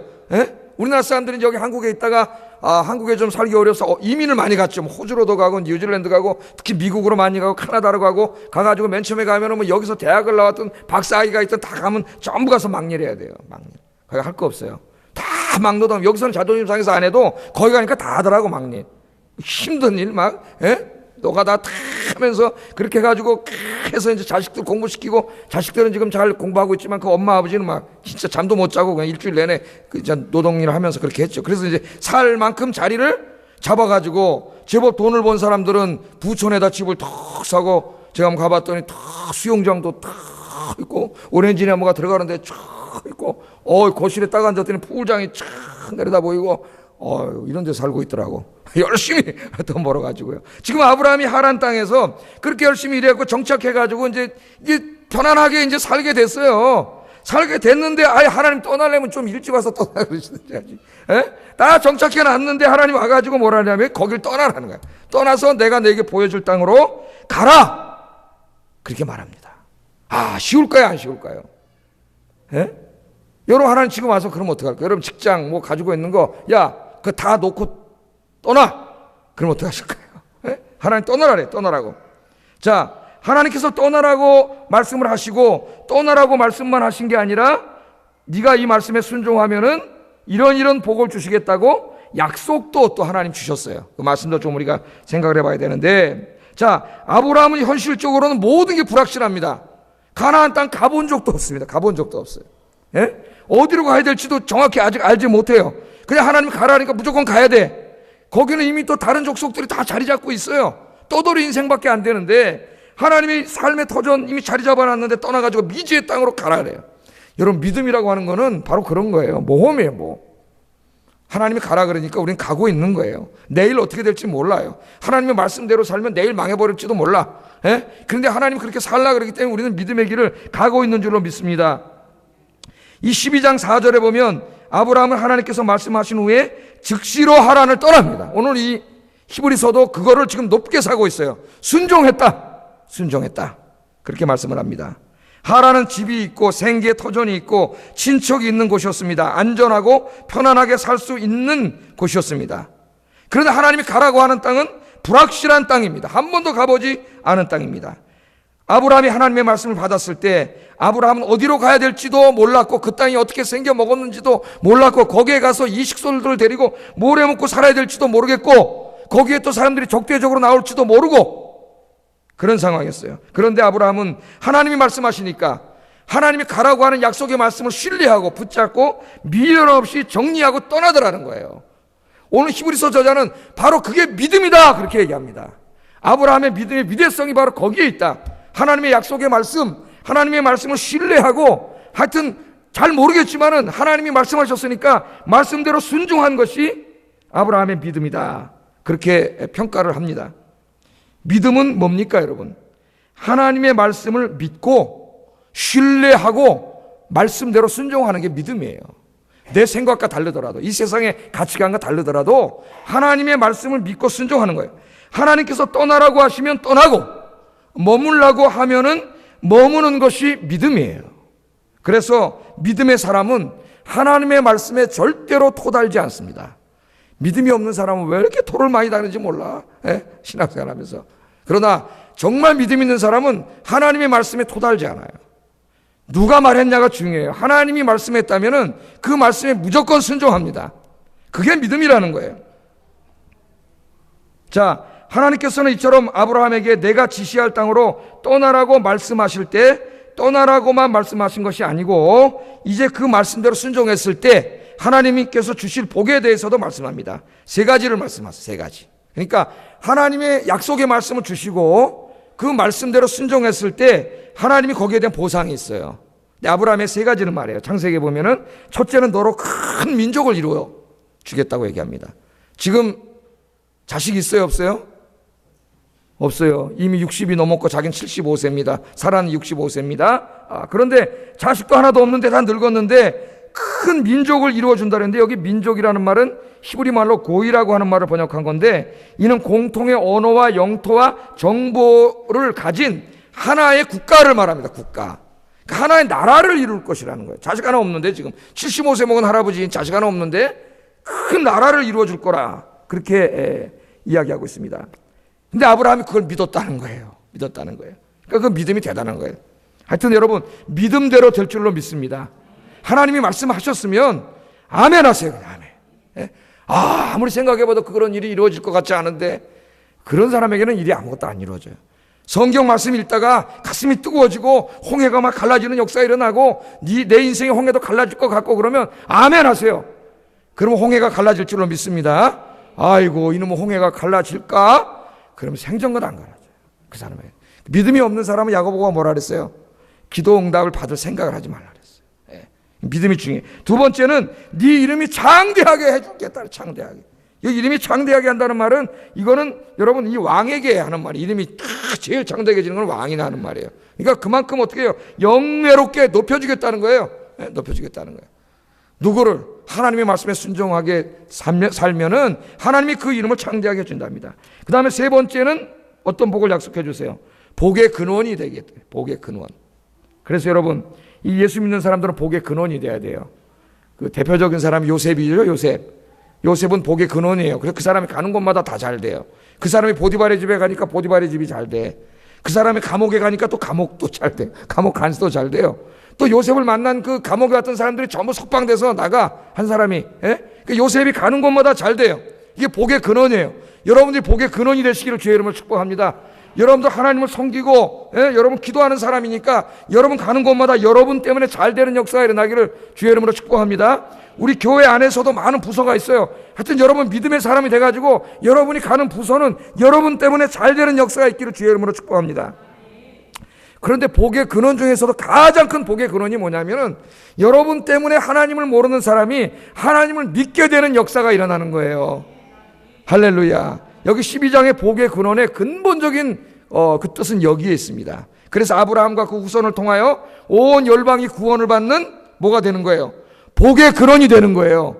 우리나라 사람들은 여기 한국에 있다가 한국에 좀 살기 어려서 이민을 많이 갔죠. 뭐 호주로도 가고 뉴질랜드 가고 특히 미국으로 많이 가고 카나다로 가고 가가지고 맨 처음에 가면은 뭐 여기서 대학을 나왔던 박사학위가 있던 다 가면 전부 가서 막일 해야 돼요. 막일. 거기 할 거 없어요. 다 막노동. 여기서는 자존심 상해서 안 해도 거기 가니까 다 하더라고 막일. 힘든 일 막. 노가다 다 하면서 그렇게 해가지고 해서 이제 자식들 공부시키고 자식들은 지금 잘 공부하고 있지만 그 엄마 아버지는 막 진짜 잠도 못 자고 그냥 일주일 내내 그 노동일을 하면서 그렇게 했죠. 그래서 이제 살 만큼 자리를 잡아가지고 제법 돈을 번 사람들은 부촌에다 집을 턱 사고 제가 한번 가봤더니 탁 수영장도 탁 있고 오렌지 나무가 들어가는데 쫙 있고 거실에 딱 앉았더니 풀장이 쫙 내려다 보이고 이런 데 살고 있더라고. 열심히 돈 벌어가지고요. 지금 아브라함이 하란 땅에서 그렇게 열심히 일해갖고 정착해가지고 이제 편안하게 이제 살게 됐어요. 살게 됐는데 하나님 떠나려면 좀 일찍 와서 떠나 그러시든지. 다 정착해 놨는데 하나님 와가지고 뭐라 하냐면 거길 떠나라는 거야. 떠나서 내가 너에게 보여줄 땅으로 가라. 그렇게 말합니다. 쉬울까요? 안 쉬울까요? 여러분 하나님 지금 와서 그러면 어떡할까요? 여러분 직장 뭐 가지고 있는 거 그거 다 놓고 떠나. 그럼 어떡하실까요? 하나님 떠나라래. 떠나라고. 자, 하나님께서 떠나라고 말씀을 하시고 떠나라고 말씀만 하신 게 아니라 네가 이 말씀에 순종하면은 이런 복을 주시겠다고 약속도 또 하나님 주셨어요. 그 말씀도 좀 우리가 생각을 해봐야 되는데, 자, 아브라함은 현실적으로는 모든 게 불확실합니다. 가나안 땅 가본 적도 없습니다. 가본 적도 없어요. 예? 어디로 가야 될지도 정확히 아직 알지 못해요. 그냥 하나님 가라니까 무조건 가야 돼. 거기는 이미 또 다른 족속들이 다 자리 잡고 있어요. 떠돌이 인생밖에 안 되는데 하나님이 삶의 터전 이미 자리 잡아놨는데 떠나가지고 미지의 땅으로 가라 그래요. 여러분, 믿음이라고 하는 거는 바로 그런 거예요. 모험이에요, 뭐. 하나님이 가라 그러니까 우린 가고 있는 거예요. 내일 어떻게 될지 몰라요. 하나님의 말씀대로 살면 내일 망해버릴지도 몰라. 예? 그런데 하나님이 그렇게 살라 그러기 때문에 우리는 믿음의 길을 가고 있는 줄로 믿습니다. 이 12장 4절에 보면 아브라함은 하나님께서 말씀하신 후에 즉시로 하란을 떠납니다. 오늘 이 히브리서도 그거를 지금 높게 사고 있어요. 순종했다. 그렇게 말씀을 합니다. 하란은 집이 있고 생계 터전이 있고 친척이 있는 곳이었습니다. 안전하고 편안하게 살 수 있는 곳이었습니다. 그런데 하나님이 가라고 하는 땅은 불확실한 땅입니다. 한 번도 가보지 않은 땅입니다. 아브라함이 하나님의 말씀을 받았을 때 아브라함은 어디로 가야 될지도 몰랐고 그 땅이 어떻게 생겨 먹었는지도 몰랐고 거기에 가서 이 식솔들을 데리고 뭘 해먹고 살아야 될지도 모르겠고 거기에 또 사람들이 적대적으로 나올지도 모르고 그런 상황이었어요. 그런데 아브라함은 하나님이 말씀하시니까 하나님이 가라고 하는 약속의 말씀을 신뢰하고 붙잡고 미련 없이 정리하고 떠나더라는 거예요. 오늘 히브리서 저자는 바로 그게 믿음이다 그렇게 얘기합니다. 아브라함의 믿음의 위대성이 바로 거기에 있다. 하나님의 약속의 말씀, 하나님의 말씀을 신뢰하고 하여튼 잘 모르겠지만은 하나님이 말씀하셨으니까 말씀대로 순종한 것이 아브라함의 믿음이다. 그렇게 평가를 합니다. 믿음은 뭡니까, 여러분? 하나님의 말씀을 믿고 신뢰하고 말씀대로 순종하는 게 믿음이에요. 내 생각과 다르더라도 이 세상의 가치관과 다르더라도 하나님의 말씀을 믿고 순종하는 거예요. 하나님께서 떠나라고 하시면 떠나고 머물라고 하면은 머무는 것이 믿음이에요. 그래서 믿음의 사람은 하나님의 말씀에 절대로 토달지 않습니다. 믿음이 없는 사람은 왜 이렇게 토를 많이 다는지 몰라. 신앙생활 하면서. 그러나 정말 믿음 있는 사람은 하나님의 말씀에 토달지 않아요. 누가 말했냐가 중요해요. 하나님이 말씀했다면은 그 말씀에 무조건 순종합니다. 그게 믿음이라는 거예요. 자, 하나님께서는 이처럼 아브라함에게 내가 지시할 땅으로 떠나라고 말씀하실 때 떠나라고만 말씀하신 것이 아니고 이제 그 말씀대로 순종했을 때 하나님께서 주실 복에 대해서도 말씀합니다. 세 가지를 말씀하세요. 세 가지. 그러니까 하나님의 약속의 말씀을 주시고 그 말씀대로 순종했을 때 하나님이 거기에 대한 보상이 있어요. 아브라함의 세 가지를 말해요. 창세기에 보면은 첫째는 너로 큰 민족을 이루어 주겠다고 얘기합니다. 지금 자식 있어요, 없어요? 없어요. 이미 60이 넘었고 자기는 75세입니다. 사라는 65세입니다. 그런데 자식도 하나도 없는데 다 늙었는데 큰 민족을 이루어준다는데 여기 민족이라는 말은 히브리 말로 고이라고 하는 말을 번역한 건데 이는 공통의 언어와 영토와 정보를 가진 하나의 국가를 말합니다. 국가. 그러니까 하나의 나라를 이룰 것이라는 거예요. 자식 하나 없는데 지금 75세 먹은 할아버지 자식 하나 없는데 큰 나라를 이루어줄 거라 그렇게 이야기하고 있습니다. 근데 아브라함이 그걸 믿었다는 거예요. 믿었다는 거예요. 그러니까 그 믿음이 대단한 거예요. 하여튼 여러분 믿음대로 될 줄로 믿습니다. 하나님이 말씀하셨으면 아멘 하세요. 아멘. 아무리 생각해봐도 그런 일이 이루어질 것 같지 않은데 그런 사람에게는 일이 아무것도 안 이루어져요. 성경 말씀 읽다가 가슴이 뜨거워지고 홍해가 막 갈라지는 역사가 일어나고 내 인생의 홍해도 갈라질 것 같고 그러면 아멘 하세요. 그러면 홍해가 갈라질 줄로 믿습니다. 아이고 이놈의 홍해가 갈라질까? 그러면 생전껏 안 갈라져요. 그 사람에게. 믿음이 없는 사람은 야고보가 뭐라 그랬어요? 기도 응답을 받을 생각을 하지 말라 그랬어요. 믿음이 중요해. 두 번째는 네 이름이 장대하게 해주겠다. 장대하게. 이 이름이 장대하게 한다는 말은 이거는 여러분 이 왕에게 하는 말이에요. 이름이 제일 장대해지는 건 왕이나 하는 말이에요. 그러니까 그만큼 어떻게 해요? 영예롭게 높여주겠다는 거예요. 높여주겠다는 거예요. 누구를 하나님의 말씀에 순종하게 살면은 하나님이 그 이름을 창대하게 해준답니다. 그 다음에 세 번째는 어떤 복을 약속해 주세요? 복의 근원이 되겠다. 복의 근원. 그래서 여러분 이 예수 믿는 사람들은 복의 근원이 돼야 돼요. 그 대표적인 사람이 요셉이죠. 요셉은 복의 근원이에요. 그래서 그 사람이 가는 곳마다 다 잘 돼요. 그 사람이 보디발의 집에 가니까 보디발의 집이 잘 돼. 그 사람이 감옥에 가니까 또 감옥도 잘 돼요. 감옥 간수도 잘 돼요. 또 요셉을 만난 그 감옥에 갔던 사람들이 전부 석방돼서 나가, 한 사람이. 그 요셉이 가는 곳마다 잘 돼요. 이게 복의 근원이에요. 여러분들이 복의 근원이 되시기를 주의 이름으로 축복합니다. 여러분도 하나님을 섬기고, 여러분 기도하는 사람이니까 여러분 가는 곳마다 여러분 때문에 잘 되는 역사가 일어나기를 주의 이름으로 축복합니다. 우리 교회 안에서도 많은 부서가 있어요. 하여튼 여러분 믿음의 사람이 돼가지고 여러분이 가는 부서는 여러분 때문에 잘 되는 역사가 있기를 주의 이름으로 축복합니다. 그런데 복의 근원 중에서도 가장 큰 복의 근원이 뭐냐면은 여러분 때문에 하나님을 모르는 사람이 하나님을 믿게 되는 역사가 일어나는 거예요. 할렐루야. 여기 12장의 복의 근원의 근본적인 그 뜻은 여기에 있습니다. 그래서 아브라함과 그 후손을 통하여 온 열방이 구원을 받는 뭐가 되는 거예요? 복의 근원이 되는 거예요.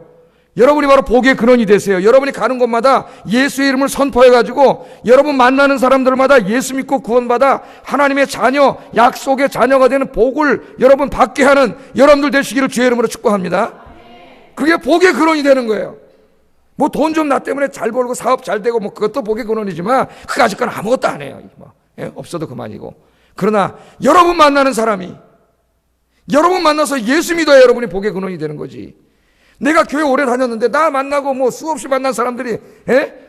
여러분이 바로 복의 근원이 되세요. 여러분이 가는 곳마다 예수의 이름을 선포해가지고 여러분 만나는 사람들마다 예수 믿고 구원받아 하나님의 자녀, 약속의 자녀가 되는 복을 여러분 받게 하는 여러분들 되시기를 주의 이름으로 축복합니다. 그게 복의 근원이 되는 거예요. 뭐 돈 좀 나 때문에 잘 벌고 사업 잘 되고 뭐 그것도 복의 근원이지만 그까짓 건 아무것도 안 해요. 없어도 그만이고. 그러나 여러분 만나는 사람이 여러분 만나서 예수 믿어야 여러분이 복의 근원이 되는 거지. 내가 교회 오래 다녔는데 나 만나고 뭐 수없이 만난 사람들이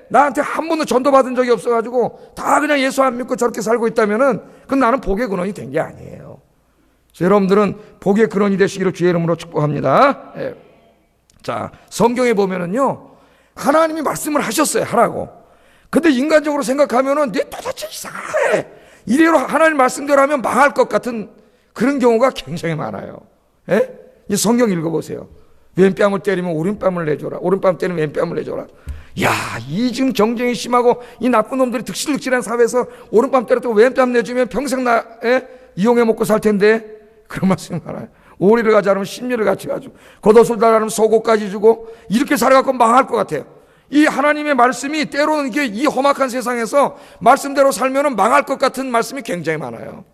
나한테 한 번도 전도 받은 적이 없어가지고 다 그냥 예수 안 믿고 저렇게 살고 있다면은 그건 나는 복의 근원이 된 게 아니에요. 그래서 여러분들은 복의 근원이 되시기를 주의 이름으로 축복합니다. 자, 성경에 보면은요 하나님이 말씀을 하셨어요. 하라고. 근데 인간적으로 생각하면은 내 도대체 이상해. 이대로 하나님 말씀대로 하면 망할 것 같은 그런 경우가 굉장히 많아요. 이 성경 읽어보세요. 왼뺨을 때리면 오른뺨을 내줘라. 오른뺨 때리면 왼뺨을 내줘라. 야, 이 지금 경쟁이 심하고 이 나쁜 놈들이 득실득실한 사회에서 오른뺨 때렸다고 왼뺨 내주면 평생 이용해 먹고 살 텐데 그런 말씀이 많아요. 오리를 가지 않으면 심리를 같이 가지고 겉옷을 달라면 속옷까지 주고 이렇게 살아갖고 망할 것 같아요. 이 하나님의 말씀이 때로는 이게 이 험악한 세상에서 말씀대로 살면은 망할 것 같은 말씀이 굉장히 많아요.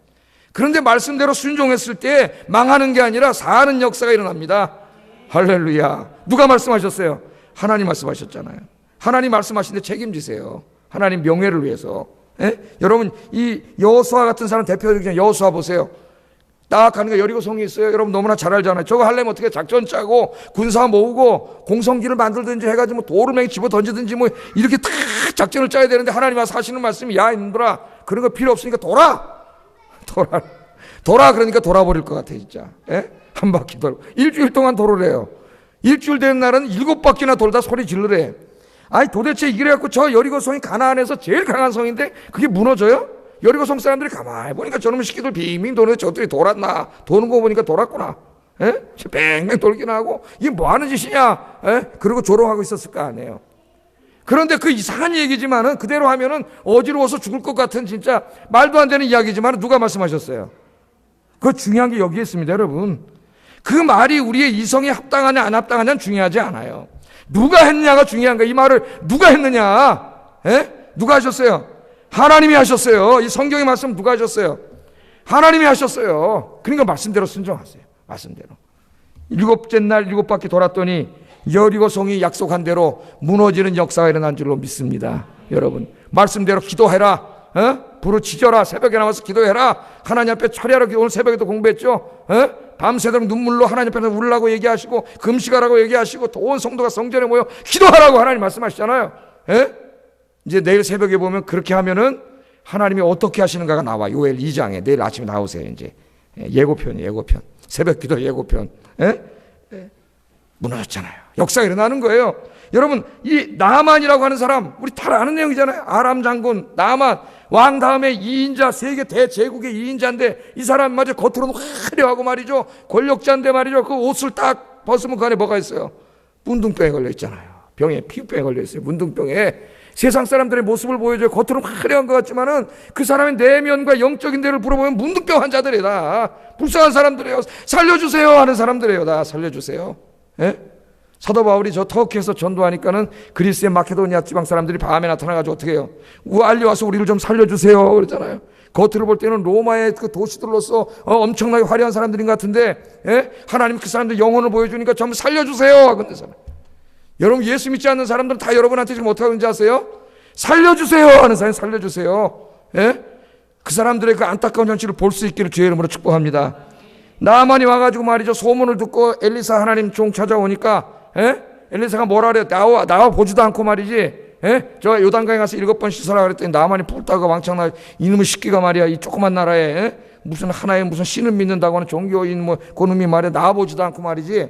그런데 말씀대로 순종했을 때 망하는 게 아니라 사는 역사가 일어납니다. 할렐루야. 누가 말씀하셨어요? 하나님 말씀하셨잖아요. 하나님 말씀하시는데 책임지세요. 하나님 명예를 위해서. 여러분 이 여호수아 같은 사람 대표적인 여호수아 보세요. 딱 가는 게 여리고성이 있어요. 여러분 너무나 잘 알잖아요. 저거 하려면 어떻게 작전 짜고 군사 모으고 공성기를 만들든지 해가지고 뭐 돌을 맹 집어 던지든지 뭐 이렇게 딱 작전을 짜야 되는데 하나님 와서 하시는 말씀이 야 이놈들아 그런 거 필요 없으니까 돌아 그러니까 돌아버릴 것 같아 진짜. 한 바퀴 돌고 일주일 동안 돌으래요. 일주일 되는 날은 7바퀴나 돌다 소리 지르래. 아니 도대체 이래갖고 저 여리고성이 가나안에서 제일 강한 성인데 그게 무너져요? 여리고성 사람들이 가만히 보니까 저놈의 새끼들 빙빙 도는데 저들이 돌았나? 도는 거 보니까 돌았구나. 뱅뱅 돌긴 하고 이게 뭐 하는 짓이냐? 그러고 조롱하고 있었을 거 아니에요. 그런데 그 이상한 얘기지만은 그대로 하면은 어지러워서 죽을 것 같은 진짜 말도 안 되는 이야기지만 누가 말씀하셨어요? 그 중요한 게 여기에 있습니다, 여러분. 그 말이 우리의 이성에 합당하냐 안 합당하냐는 중요하지 않아요. 누가 했느냐가 중요한 거예요. 이 말을 누가 했느냐? 누가 하셨어요? 하나님이 하셨어요. 이 성경의 말씀 누가 하셨어요? 하나님이 하셨어요. 그러니까 말씀대로 순종하세요. 말씀대로. 7째 날 7바퀴 돌았더니 여리고성이 약속한 대로 무너지는 역사가 일어난 줄로 믿습니다. 여러분 말씀대로 기도해라. 부르짖어라. 새벽에 나와서 기도해라. 하나님 앞에 철야로 오늘 새벽에도 공부했죠. 밤새도록 눈물로 하나님 앞에서 울라고 얘기하시고 금식하라고 얘기하시고 온 성도가 성전에 모여 기도하라고 하나님 말씀하시잖아요. 이제 내일 새벽에 보면 그렇게 하면은 하나님이 어떻게 하시는가가 나와. 요엘 2장에 내일 아침에 나오세요. 이제 예고편이에요. 예고편. 새벽 기도 예고편. 무너졌잖아요. 역사가 일어나는 거예요. 여러분 이 나만이라고 하는 사람 우리 다 아는 내용이잖아요. 아람 장군 나만 왕 다음에 2인자 세계 대제국의 2인자인데 이 사람 마저 겉으로는 화려하고 말이죠. 권력자인데 말이죠. 그 옷을 딱 벗으면 그 안에 뭐가 있어요? 문둥병에 걸려 있잖아요. 병에 피부병에 걸려 있어요. 문둥병에. 세상 사람들의 모습을 보여줘요. 겉으로는 화려한 것 같지만은 그 사람의 내면과 영적인 데를 물어보면 문둥병 환자들이에요. 다 불쌍한 사람들이에요. 살려주세요 하는 사람들이에요. 다 살려주세요. 사도 바울이 저 터키에서 전도하니까는 그리스의 마케도니아 지방 사람들이 밤에 나타나가지고 어떻게 해요? 알려와서 우리를 좀 살려주세요 그러잖아요. 겉으로 볼 때는 로마의 그 도시들로서 엄청나게 화려한 사람들인 것 같은데 하나님 그 사람들 영혼을 보여주니까 전부 살려주세요. 근데 여러분 예수 믿지 않는 사람들은 다 여러분한테 지금 어떻게 하는지 아세요? 살려주세요 하는 사람이 살려주세요. 그 사람들의 그 안타까운 현실을 볼 수 있기를 주의 이름으로 축복합니다. 나만이 와가지고 말이죠, 소문을 듣고 엘리사 하나님 종 찾아오니까 엘리사가 뭐라 그래요? 나와 보지도 않고 말이지, 저 요단강에 가서 7번 씻어라 그랬더니 나만이 뿔따가 왕창나 이놈의 식기가 말이야, 이 조그만 나라에 무슨 하나의 무슨 신을 믿는다고 하는 종교인 뭐 그놈이 말이야, 나와 보지도 않고 말이지,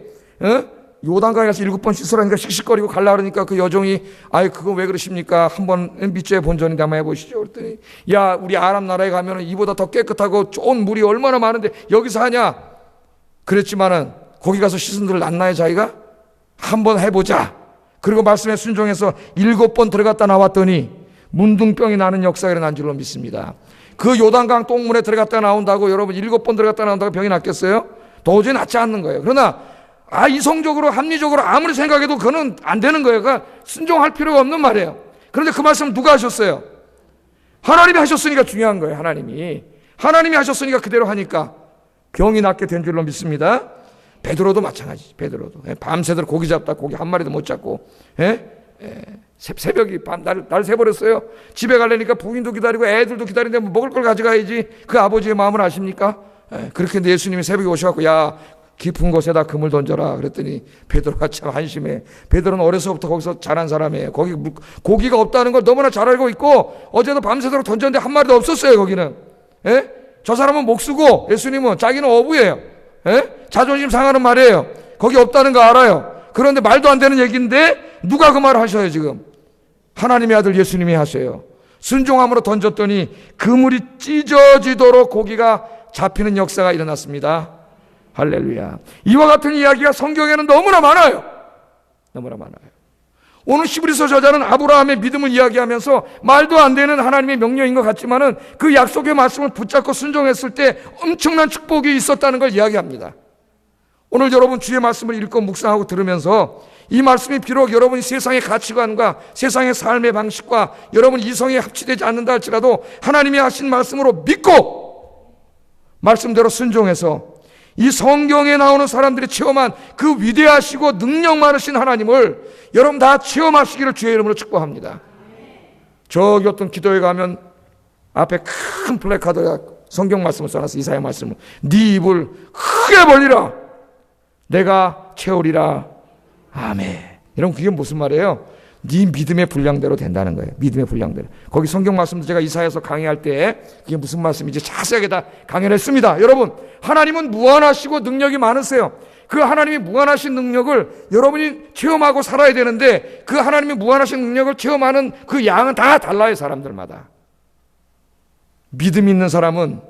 요단강에 가서 7번 씻으라니까 씩씩거리고 갈라 그러니까 그 여종이 아이 그거 왜 그러십니까? 한번 밑죄 본전인데 한번 해보시죠. 그랬더니 야, 우리 아람 나라에 가면은 이보다 더 깨끗하고 좋은 물이 얼마나 많은데 여기서 하냐? 그랬지만은 거기 가서 씻은 들 낫나요 자기가? 한번 해보자. 그리고 말씀에 순종해서 7번 들어갔다 나왔더니 문둥병이 나는 역사가 일어난 줄로 믿습니다. 그 요단강 똥물에 들어갔다 나온다고 여러분 7번 들어갔다 나온다고 병이 낫겠어요? 도저히 낫지 않는 거예요. 그러나 이성적으로 합리적으로 아무리 생각해도 그건 안 되는 거예요. 그러니까 순종할 필요가 없는 말이에요. 그런데 그 말씀 누가 하셨어요? 하나님이 하셨으니까 중요한 거예요. 하나님이 하셨으니까 그대로 하니까 병이 낫게 된 줄로 믿습니다. 베드로도 마찬가지. 베드로도 밤새도록 고기 잡다 고기 한 마리도 못 잡고 새벽이 날 새버렸어요. 집에 가려니까 부인도 기다리고 애들도 기다리는데 뭐 먹을 걸 가져가야지. 그 아버지의 마음을 아십니까? 그렇게 예수님이 새벽에 오셔갖고 야, 깊은 곳에다 금을 던져라 그랬더니 베드로가 참 한심해. 베드로는 어려서부터 거기서 자란 사람이에요. 거기 고기가 없다는 걸 너무나 잘 알고 있고 어제도 밤새도록 던졌는데 한 마리도 없었어요. 거기는. 저 사람은 목수고 예수님은 자기는 어부예요. 자존심 상하는 말이에요. 거기 없다는 거 알아요. 그런데 말도 안 되는 얘기인데 누가 그 말을 하셔요? 지금 하나님의 아들 예수님이 하셔요. 순종함으로 던졌더니 그물이 찢어지도록 고기가 잡히는 역사가 일어났습니다. 할렐루야. 이와 같은 이야기가 성경에는 너무나 많아요. 너무나 많아요. 오늘 히브리서 저자는 아브라함의 믿음을 이야기하면서 말도 안 되는 하나님의 명령인 것 같지만은 그 약속의 말씀을 붙잡고 순종했을 때 엄청난 축복이 있었다는 걸 이야기합니다. 오늘 여러분 주의 말씀을 읽고 묵상하고 들으면서 이 말씀이 비록 여러분이 세상의 가치관과 세상의 삶의 방식과 여러분 이성에 합치되지 않는다 할지라도 하나님이 하신 말씀으로 믿고 말씀대로 순종해서 이 성경에 나오는 사람들이 체험한 그 위대하시고 능력 많으신 하나님을 여러분 다 체험하시기를 주의 이름으로 축복합니다. 저기 어떤 기도회 가면 앞에 큰 플래카드에 성경 말씀을 써놨어. 이사야 말씀을. 네 입을 크게 벌리라 내가 채우리라. 아멘. 여러분 그게 무슨 말이에요? 네 믿음의 분량대로 된다는 거예요. 믿음의 분량대로. 거기 성경 말씀도 제가 이사야서 강의할 때 그게 무슨 말씀인지 자세하게 다 강의를 했습니다. 여러분 하나님은 무한하시고 능력이 많으세요. 그 하나님이 무한하신 능력을 여러분이 체험하고 살아야 되는데 그 하나님이 무한하신 능력을 체험하는 그 양은 다 달라요. 사람들마다. 믿음 있는 사람은,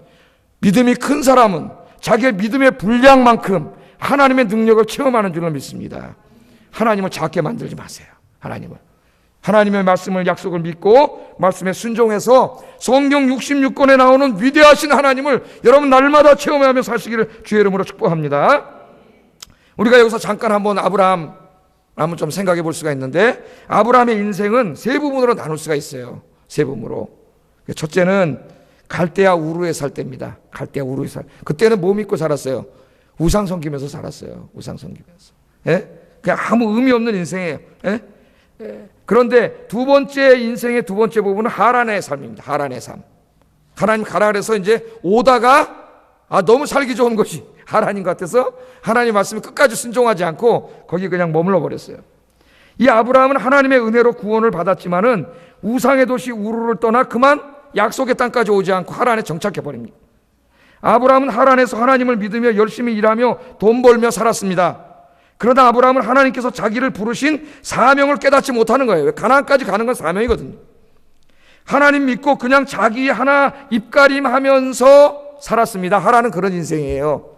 믿음이 큰 사람은 자기의 믿음의 분량만큼 하나님의 능력을 체험하는 줄로 믿습니다. 하나님을 작게 만들지 마세요. 하나님의 말씀을 약속을 믿고 말씀에 순종해서 성경 66권에 나오는 위대하신 하나님을 여러분 날마다 체험하며 사시기를 주의 이름으로 축복합니다. 우리가 여기서 잠깐 한번 아브라함 한번 좀 생각해 볼 수가 있는데 아브라함의 인생은 세 부분으로 나눌 수가 있어요. 세 부분으로. 첫째는 갈대아 우르에 살 때입니다. 갈대아 우르에 살. 그때는 뭐 믿고 살았어요? 우상 섬기면서 살았어요. 우상 섬기면서. 그냥 아무 의미 없는 인생이에요. 그런데 두 번째 인생의 두 번째 부분은 하란의 삶입니다. 하란의 삶. 하나님 가라 그래서 이제 오다가 너무 살기 좋은 것이 하나님 같아서 하나님 말씀에 끝까지 순종하지 않고 거기 그냥 머물러 버렸어요. 이 아브라함은 하나님의 은혜로 구원을 받았지만은 우상의 도시 우르를 떠나 그만 약속의 땅까지 오지 않고 하란에 정착해 버립니다. 아브라함은 하란에서 하나님을 믿으며 열심히 일하며 돈 벌며 살았습니다. 그러다 아브라함은 하나님께서 자기를 부르신 사명을 깨닫지 못하는 거예요. 가나안까지 가는 건 사명이거든요. 하나님 믿고 그냥 자기 하나 입가림하면서 살았습니다. 하란은 그런 인생이에요.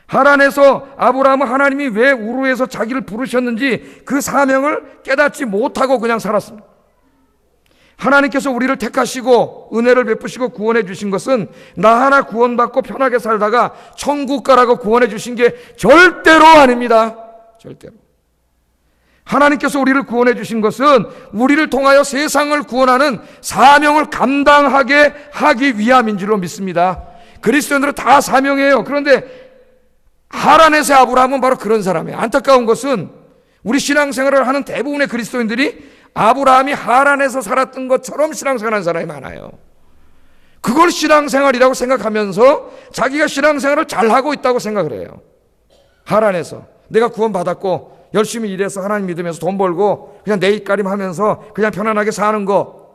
하란에서 아브라함은 하나님이 왜 우르에서 자기를 부르셨는지 그 사명을 깨닫지 못하고 그냥 살았습니다. 하나님께서 우리를 택하시고 은혜를 베푸시고 구원해 주신 것은 나 하나 구원받고 편하게 살다가 천국 가라고 구원해 주신 게 절대로 아닙니다. 절대로. 하나님께서 우리를 구원해 주신 것은 우리를 통하여 세상을 구원하는 사명을 감당하게 하기 위함인 줄로 믿습니다. 그리스도인들은 다 사명이에요. 그런데 하란에서의 아브라함은 바로 그런 사람이에요. 안타까운 것은 우리 신앙생활을 하는 대부분의 그리스도인들이 아브라함이 하란에서 살았던 것처럼 신앙생활하는 사람이 많아요. 그걸 신앙생활이라고 생각하면서 자기가 신앙생활을 잘하고 있다고 생각을 해요. 하란에서 내가 구원받았고 열심히 일해서 하나님 믿으면서 돈 벌고 그냥 내 입가림 하면서 그냥 편안하게 사는 거,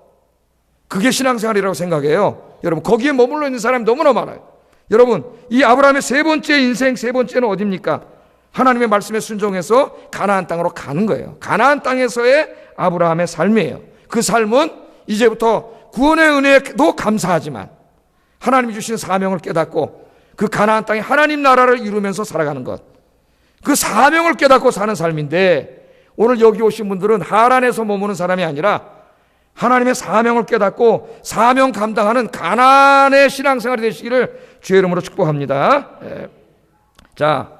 그게 신앙생활이라고 생각해요. 여러분, 거기에 머물러 있는 사람이 너무나 많아요. 여러분, 이 아브라함의 세 번째 인생, 세 번째는 어디입니까? 하나님의 말씀에 순종해서 가나안 땅으로 가는 거예요. 가나안 땅에서의 아브라함의 삶이에요. 그 삶은 이제부터 구원의 은혜도 감사하지만 하나님이 주신 사명을 깨닫고 그 가나안 땅에 하나님 나라를 이루면서 살아가는 것, 그 사명을 깨닫고 사는 삶인데, 오늘 여기 오신 분들은 하란에서 머무는 사람이 아니라 하나님의 사명을 깨닫고 사명 감당하는 가나안의 신앙생활이 되시기를 주의 이름으로 축복합니다. 자,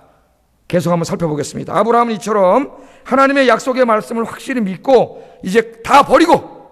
계속 한번 살펴보겠습니다. 아브라함은 이처럼 하나님의 약속의 말씀을 확실히 믿고 이제 다 버리고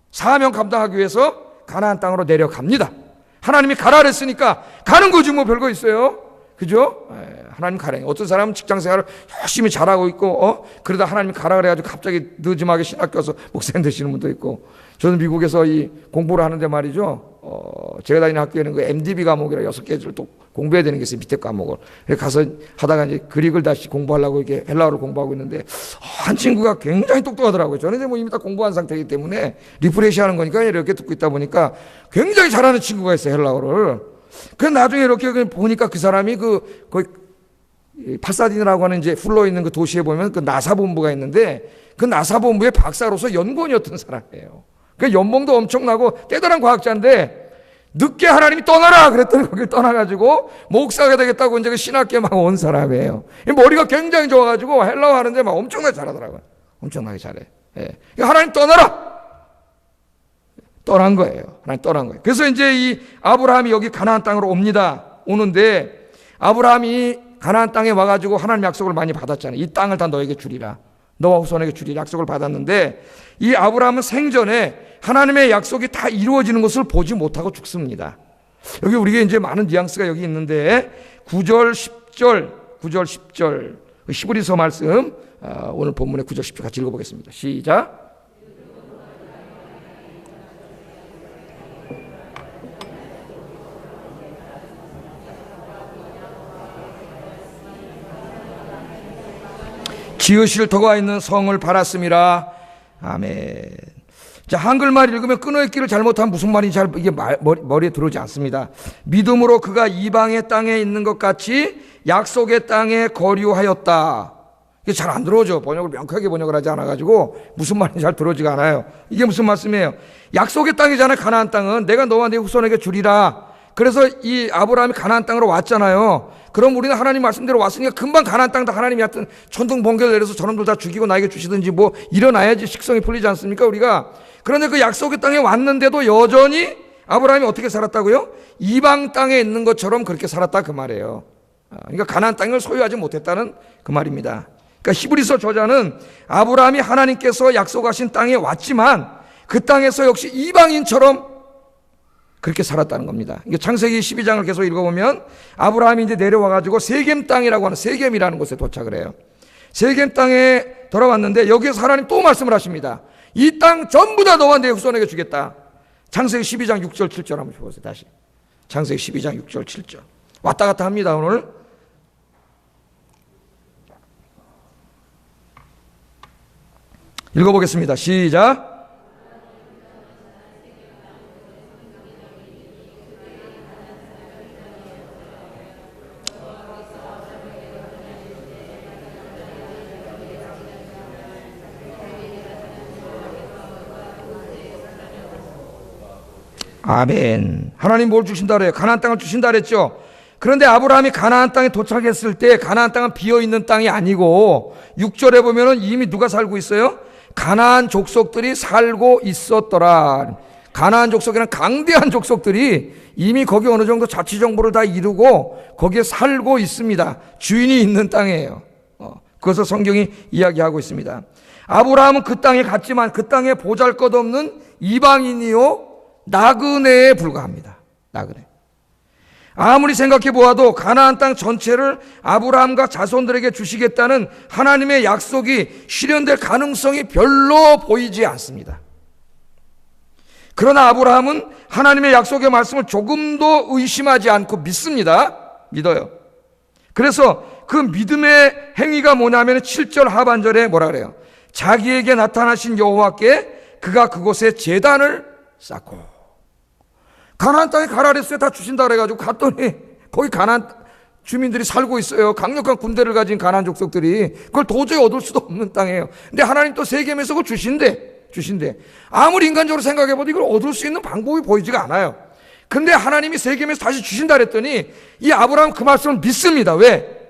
사명 감당하기 위해서 가나안 땅으로 내려갑니다. 하나님이 가라 그랬으니까 가는 거지 뭐 별거 있어요. 그죠? 하나님 가래. 어떤 사람은 직장생활을 열심히 잘하고 있고 그러다 하나님이 가라 그래가지고 갑자기 늦음하게 신학 가서 목사님 되시는 분도 있고. 저는 미국에서 이 공부를 하는데 말이죠, 제가 다니는 학교에는 그 MDB 과목이라 6개를 또 공부해야 되는 게 있어요. 밑에 과목을. 가서 하다가 이제 그릭을 다시 공부하려고 이렇게 헬라어를 공부하고 있는데 한 친구가 굉장히 똑똑하더라고요. 저는 이제 뭐 이미 다 공부한 상태이기 때문에 리프레시 하는 거니까 이렇게 듣고 있다 보니까 굉장히 잘하는 친구가 있어요, 헬라어를. 그래서 나중에 이렇게 보니까 그 사람이 거의 파사디나라고 하는 이제 풀러 있는 그 도시에 보면 그 나사 본부가 있는데 그 나사 본부의 박사로서 연구원이었던 사람이에요. 그 연봉도 엄청나고 대단한 과학자인데 늦게 하나님이 떠나라 그랬더니 거길 떠나가지고 목사가 되겠다고 이제 그 신학교에 막 온 사람이에요. 머리가 굉장히 좋아가지고 헬라어 하는데 막 엄청나게 잘하더라고요. 엄청나게 잘해. 예. 하나님 떠나라! 떠난 거예요. 하나님 떠난 거예요. 그래서 이제 이 아브라함이 여기 가나안 땅으로 오는데 아브라함이 가나안 땅에 와가지고 하나님 약속을 많이 받았잖아요. 이 땅을 다 너에게 주리라. 너와 후손에게 주리라 약속을 받았는데 이 아브라함은 생전에 하나님의 약속이 다 이루어지는 것을 보지 못하고 죽습니다. 여기 우리가 이제 많은 뉘앙스가 여기 있는데 9절, 10절 히브리서 말씀, 오늘 본문의 9절, 10절 같이 읽어보겠습니다. 시작. 지으실 터가 있는 성을 바랐음이라. 아멘. 자, 한글말 읽으면 끊어읽기를 잘못하면 무슨 말인지 잘 이게 머리에 들어오지 않습니다. 믿음으로 그가 이방의 땅에 있는 것 같이 약속의 땅에 거류하였다. 이게 잘 안 들어오죠. 번역을 명확하게 번역을 하지 않아가지고 무슨 말인지 잘 들어오지가 않아요. 이게 무슨 말씀이에요? 약속의 땅이잖아요. 가나안 땅은 내가 너와 네 후손에게 주리라. 그래서 이 아브라함이 가나안 땅으로 왔잖아요. 그럼 우리는 하나님 말씀대로 왔으니까 금방 가나안 땅 다 하나님이 하여튼 천둥 번개를 내려서 저놈들 다 죽이고 나에게 주시든지 뭐 일어나야지 식성이 풀리지 않습니까 우리가? 그런데 그 약속의 땅에 왔는데도 여전히 아브라함이 어떻게 살았다고요? 이방 땅에 있는 것처럼 그렇게 살았다 그 말이에요. 그러니까 가나안 땅을 소유하지 못했다는 그 말입니다. 그러니까 히브리서 저자는 아브라함이 하나님께서 약속하신 땅에 왔지만 그 땅에서 역시 이방인처럼 그렇게 살았다는 겁니다. 창세기 12장을 계속 읽어보면 아브라함이 이제 내려와가지고 세겜 땅이라고 하는 세겜이라는 곳에 도착을 해요. 세겜 땅에 돌아왔는데 여기에서 하나님 또 말씀을 하십니다. 이 땅 전부 다 너와 내 후손에게 주겠다. 창세기 12장 6절 7절 한번 보세요. 다시 창세기 12장 6절 7절 왔다 갔다 합니다. 오늘 읽어보겠습니다. 시작. 아멘. 하나님 뭘 주신다 그래요? 가나안 땅을 주신다 그랬죠. 그런데 아브라함이 가나안 땅에 도착했을 때 가나안 땅은 비어있는 땅이 아니고 6절에 보면은 이미 누가 살고 있어요? 가나안 족속들이 살고 있었더라. 가나안 족속이란 강대한 족속들이 이미 거기 어느 정도 자치정부를 다 이루고 거기에 살고 있습니다. 주인이 있는 땅이에요. 그것을 성경이 이야기하고 있습니다. 아브라함은 그 땅에 갔지만 그 땅에 보잘것없는 이방인이요 나그네에 불과합니다. 나그네. 아무리 생각해 보아도 가나안 땅 전체를 아브라함과 자손들에게 주시겠다는 하나님의 약속이 실현될 가능성이 별로 보이지 않습니다. 그러나 아브라함은 하나님의 약속의 말씀을 조금도 의심하지 않고 믿습니다. 믿어요. 그래서 그 믿음의 행위가 뭐냐면 7절 하반절에 뭐라 그래요? 자기에게 나타나신 여호와께 그가 그곳에 제단을 쌓고, 가나안 땅에 가라 그랬어요. 다 주신다 그래가지고 갔더니 거기 가나안 주민들이 살고 있어요. 강력한 군대를 가진 가나안 족속들이. 그걸 도저히 얻을 수도 없는 땅이에요. 근데 하나님 또 세겜에서 그걸 주신대. 아무리 인간적으로 생각해봐도 이걸 얻을 수 있는 방법이 보이지가 않아요. 근데 하나님이 세겜에서 다시 주신다 그랬더니 이 아브라함 그 말씀을 믿습니다. 왜?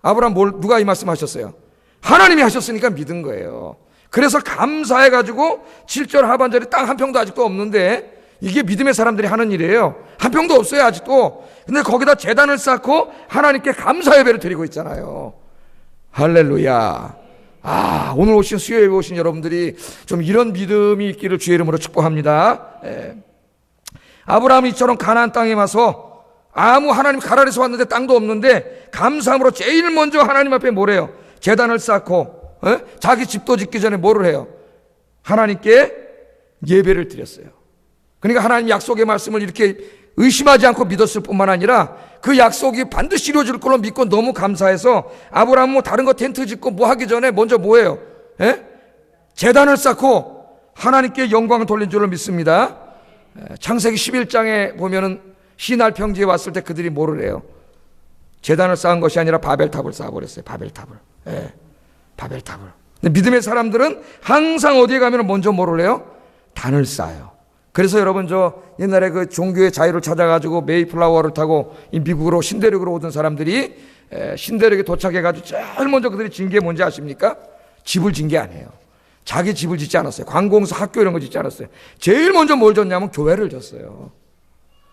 아브라함 누가 이 말씀 하셨어요? 하나님이 하셨으니까 믿은 거예요. 그래서 감사해가지고 7절 하반절에 땅 한 평도 아직도 없는데, 이게 믿음의 사람들이 하는 일이에요. 한 평도 없어요 아직도. 근데 거기다 제단을 쌓고 하나님께 감사 예배를 드리고 있잖아요. 할렐루야. 오늘 오신 수요일에 오신 여러분들이 좀 이런 믿음이 있기를 주의 이름으로 축복합니다. 아브라함이 이처럼 가나안 땅에 와서 하나님 가라에서 왔는데 땅도 없는데 감사함으로 제일 먼저 하나님 앞에 뭐래요? 제단을 쌓고 자기 집도 짓기 전에 뭐를 해요? 하나님께 예배를 드렸어요. 그러니까 하나님 약속의 말씀을 이렇게 의심하지 않고 믿었을 뿐만 아니라 그 약속이 반드시 이루어질 걸로 믿고 너무 감사해서 아브라함은 뭐 다른 거 텐트 짓고 뭐 하기 전에 먼저 뭐예요? 제단을 쌓고 하나님께 영광을 돌린 줄로 믿습니다. 창세기 11장에 보면은 시날 평지에 왔을 때 그들이 뭐를 해요? 제단을 쌓은 것이 아니라 바벨탑을 쌓아버렸어요. 바벨탑을. 근데 믿음의 사람들은 항상 어디에 가면 먼저 뭐를 해요? 단을 쌓아요. 그래서 여러분 저 옛날에 그 종교의 자유를 찾아가지고 메이플라워를 타고 이 미국으로 신대륙으로 오던 사람들이 신대륙에 도착해가지고 제일 먼저 그들이 진 게 뭔지 아십니까? 집을 진 게 아니에요. 자기 집을 짓지 않았어요. 관공서, 학교 이런 거 짓지 않았어요. 제일 먼저 뭘 졌냐면 교회를 졌어요.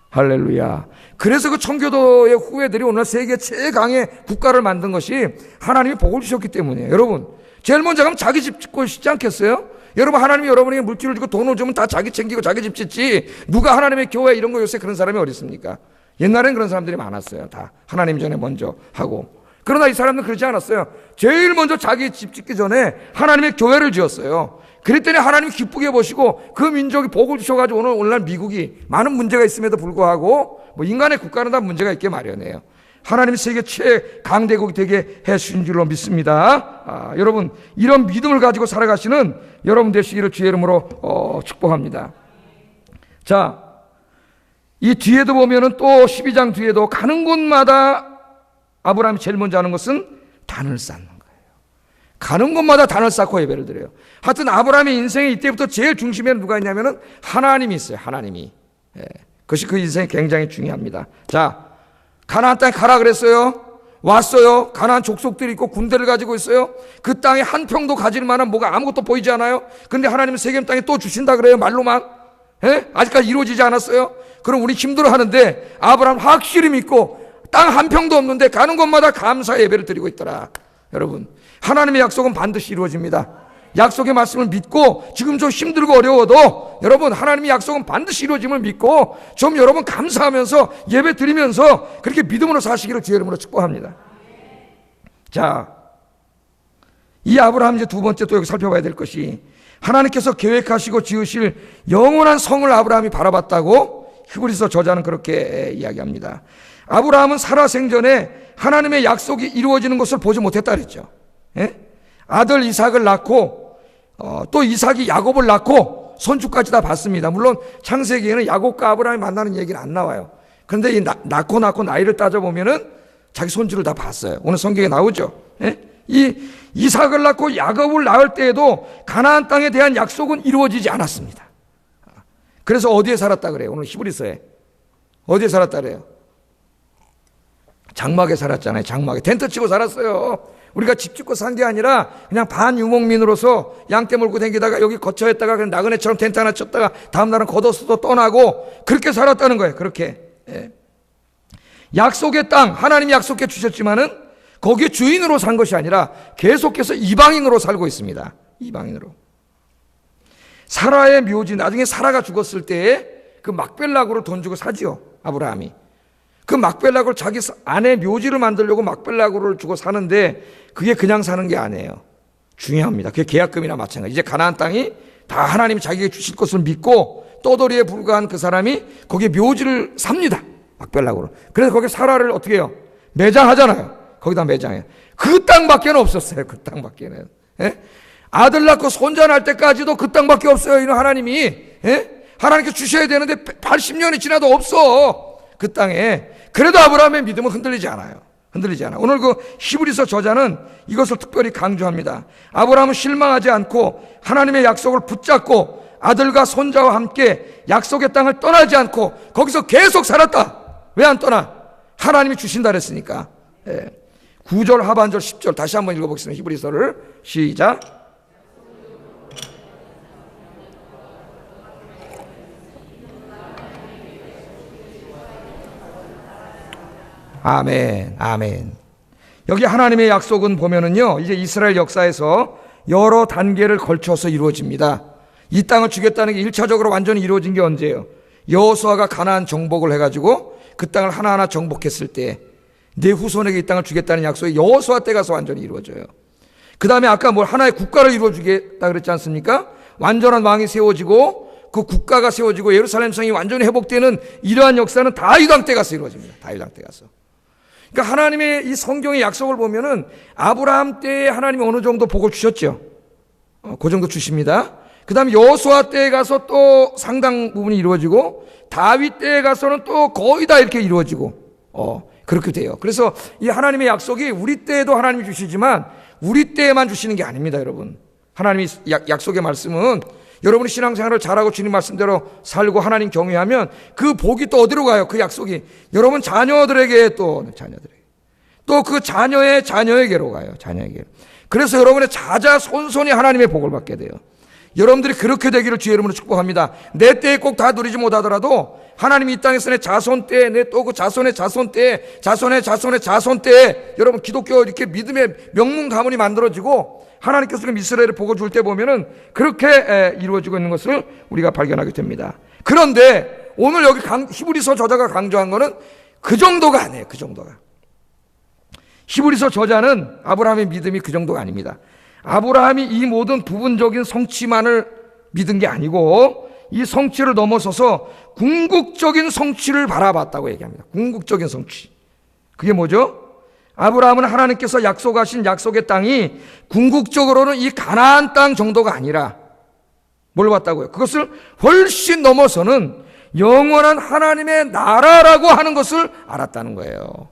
할렐루야. 그래서 그 청교도의 후예들이 오늘 세계 최강의 국가를 만든 것이 하나님이 복을 주셨기 때문이에요. 여러분 제일 먼저 가면 자기 집 짓고 싶지 않겠어요? 여러분 하나님이 여러분에게 물질을 주고 돈을 주면 다 자기 챙기고 자기 집 짓지, 누가 하나님의 교회 이런 거 요새 그런 사람이 어디 있습니까? 옛날엔 그런 사람들이 많았어요. 다 하나님 전에 먼저 하고. 그러나 이 사람들은 그러지 않았어요. 제일 먼저 자기 집 짓기 전에 하나님의 교회를 지었어요. 그랬더니 하나님이 기쁘게 보시고 그 민족이 복을 주셔가지고 오늘날 미국이 많은 문제가 있음에도 불구하고 뭐 인간의 국가는 다 문제가 있게 마련이에요. 하나님이 세계 최강대국이 되게 해주신 줄로 믿습니다. 여러분 이런 믿음을 가지고 살아가시는 여러분 되시기를 주의 이름으로 축복합니다. 자, 이 뒤에도 보면은 또 12장 뒤에도 가는 곳마다 아브라함이 제일 먼저 하는 것은 단을 쌓는 거예요. 가는 곳마다 단을 쌓고 예배를 드려요. 하여튼 아브라함의 인생의 이때부터 제일 중심에는 누가 있냐면은 하나님이 있어요. 하나님이. 그것이 그 인생이 굉장히 중요합니다. 자, 가나안 땅에 가라 그랬어요. 왔어요. 가나안 족속들이 있고 군대를 가지고 있어요. 그 땅에 한 평도 가질 만한 뭐가 아무것도 보이지 않아요. 근데 하나님은 세겜 땅에 또 주신다 그래요. 말로만. 아직까지 이루어지지 않았어요. 그럼 우리 힘들어 하는데 아브라함 확실히 믿고 땅 한 평도 없는데 가는 곳마다 감사 예배를 드리고 있더라. 여러분 하나님의 약속은 반드시 이루어집니다. 약속의 말씀을 믿고 지금 좀 힘들고 어려워도 여러분 하나님의 약속은 반드시 이루어짐을 믿고 좀 여러분 감사하면서 예배 드리면서 그렇게 믿음으로 사시기를 주의 이름으로 축복합니다. 자, 이 아브라함 이제 두 번째 또 여기 살펴봐야 될 것이 하나님께서 계획하시고 지으실 영원한 성을 아브라함이 바라봤다고 히브리서 저자는 그렇게 이야기합니다. 아브라함은 살아 생전에 하나님의 약속이 이루어지는 것을 보지 못했다 그랬죠. 아들 이삭을 낳고 또 이삭이 야곱을 낳고 손주까지 다 봤습니다. 물론 창세기에는 야곱과 아브라함이 만나는 얘기는 안 나와요. 그런데 이 낳고 나이를 따져보면은 자기 손주를 다 봤어요. 오늘 성경에 나오죠. 이 이삭을 낳고 야곱을 낳을 때에도 가나안 땅에 대한 약속은 이루어지지 않았습니다. 그래서 어디에 살았다 그래요? 오늘 히브리서에 어디에 살았다 그래요? 장막에 살았잖아요. 장막에 텐트 치고 살았어요. 우리가 집 짓고 산 게 아니라 그냥 반유목민으로서 양떼 몰고 다니다가 여기 거처했다가 그냥 나그네처럼 텐트 하나 쳤다가 다음 날은 걷어서 또 떠나고 그렇게 살았다는 거예요. 그렇게. 약속의 땅 하나님이 약속해 주셨지만은 거기에 주인으로 산 것이 아니라 계속해서 이방인으로 살고 있습니다. 이방인으로. 사라의 묘지, 나중에 사라가 죽었을 때에 그 막벨락으로 돈 주고 사지요. 아브라함이. 그 막벨락을 자기 아내 묘지를 만들려고 막벨락으로 주고 사는데 그게 그냥 사는 게 아니에요. 중요합니다. 그게 계약금이나 마찬가지. 이제 가나안 땅이 다 하나님이 자기에게 주실 것을 믿고 떠돌이에 불과한 그 사람이 거기에 묘지를 삽니다. 막벨락으로. 그래서 거기에 사라를 어떻게 해요? 매장하잖아요. 거기다 매장해요. 그 땅밖에는 없었어요. 그 땅밖에는. 예? 아들 낳고 손자 날 때까지도 그 땅밖에 없어요. 이는 하나님이. 예? 하나님께 주셔야 되는데 80년이 지나도 없어. 그 땅에. 그래도 아브라함의 믿음은 흔들리지 않아요. 흔들리지 않아. 오늘 그 히브리서 저자는 이것을 특별히 강조합니다. 아브라함은 실망하지 않고 하나님의 약속을 붙잡고 아들과 손자와 함께 약속의 땅을 떠나지 않고 거기서 계속 살았다. 왜 안 떠나? 하나님이 주신다 그랬으니까. 9절 하반절 10절 다시 한번 읽어보겠습니다. 히브리서를 시작. 아멘, 아멘. 여기 하나님의 약속은 보면은요, 이제 이스라엘 역사에서 여러 단계를 걸쳐서 이루어집니다. 이 땅을 주겠다는 게 1차적으로 완전히 이루어진 게 언제예요? 여호수아가 가나안 정복을 해가지고 그 땅을 하나하나 정복했을 때 내 후손에게 이 땅을 주겠다는 약속이 여호수아 때 가서 완전히 이루어져요. 그 다음에 아까 하나의 국가를 이루어주겠다 그랬지 않습니까? 완전한 왕이 세워지고 그 국가가 세워지고 예루살렘 성이 완전히 회복되는 이러한 역사는 다윗 왕 때 가서 이루어집니다. 다윗 왕 때 가서. 그러니까 하나님의 이 성경의 약속을 보면은 아브라함 때에 하나님이 어느 정도 복을 주셨죠. 그 정도 주십니다. 그 다음에 여호수아 때에 가서 또 상당 부분이 이루어지고 다윗 때에 가서는 또 거의 다 이렇게 이루어지고 그렇게 돼요. 그래서 이 하나님의 약속이 우리 때에도 하나님이 주시지만 우리 때에만 주시는 게 아닙니다, 여러분. 하나님이 약속의 말씀은 여러분이 신앙생활을 잘하고 주님 말씀대로 살고 하나님 경외하면 그 복이 또 어디로 가요? 그 약속이 여러분 자녀들에게 또 그 자녀의 자녀에게로 가요. 자녀에게. 그래서 여러분의 자자손손이 하나님의 복을 받게 돼요. 여러분들이 그렇게 되기를 주의 이름으로 축복합니다. 내 때에 꼭 다 누리지 못하더라도 하나님이 이 땅에서 내 자손 때에 내 또 그 자손의 자손 때에 자손의 자손의 자손 때에 여러분 기독교 이렇게 믿음의 명문 가문이 만들어지고 하나님께서 이스라엘의 복을 줄 때 보면은 그렇게 이루어지고 있는 것을 우리가 발견하게 됩니다. 그런데 오늘 여기 히브리서 저자가 강조한 거는 그 정도가 아니에요. 그 정도가. 히브리서 저자는 아브라함의 믿음이 그 정도가 아닙니다. 아브라함이 이 모든 부분적인 성취만을 믿은 게 아니고 이 성취를 넘어서서 궁극적인 성취를 바라봤다고 얘기합니다. 궁극적인 성취. 그게 뭐죠? 아브라함은 하나님께서 약속하신 약속의 땅이 궁극적으로는 이 가나안 땅 정도가 아니라 뭘 봤다고요? 그것을 훨씬 넘어서는 영원한 하나님의 나라라고 하는 것을 알았다는 거예요.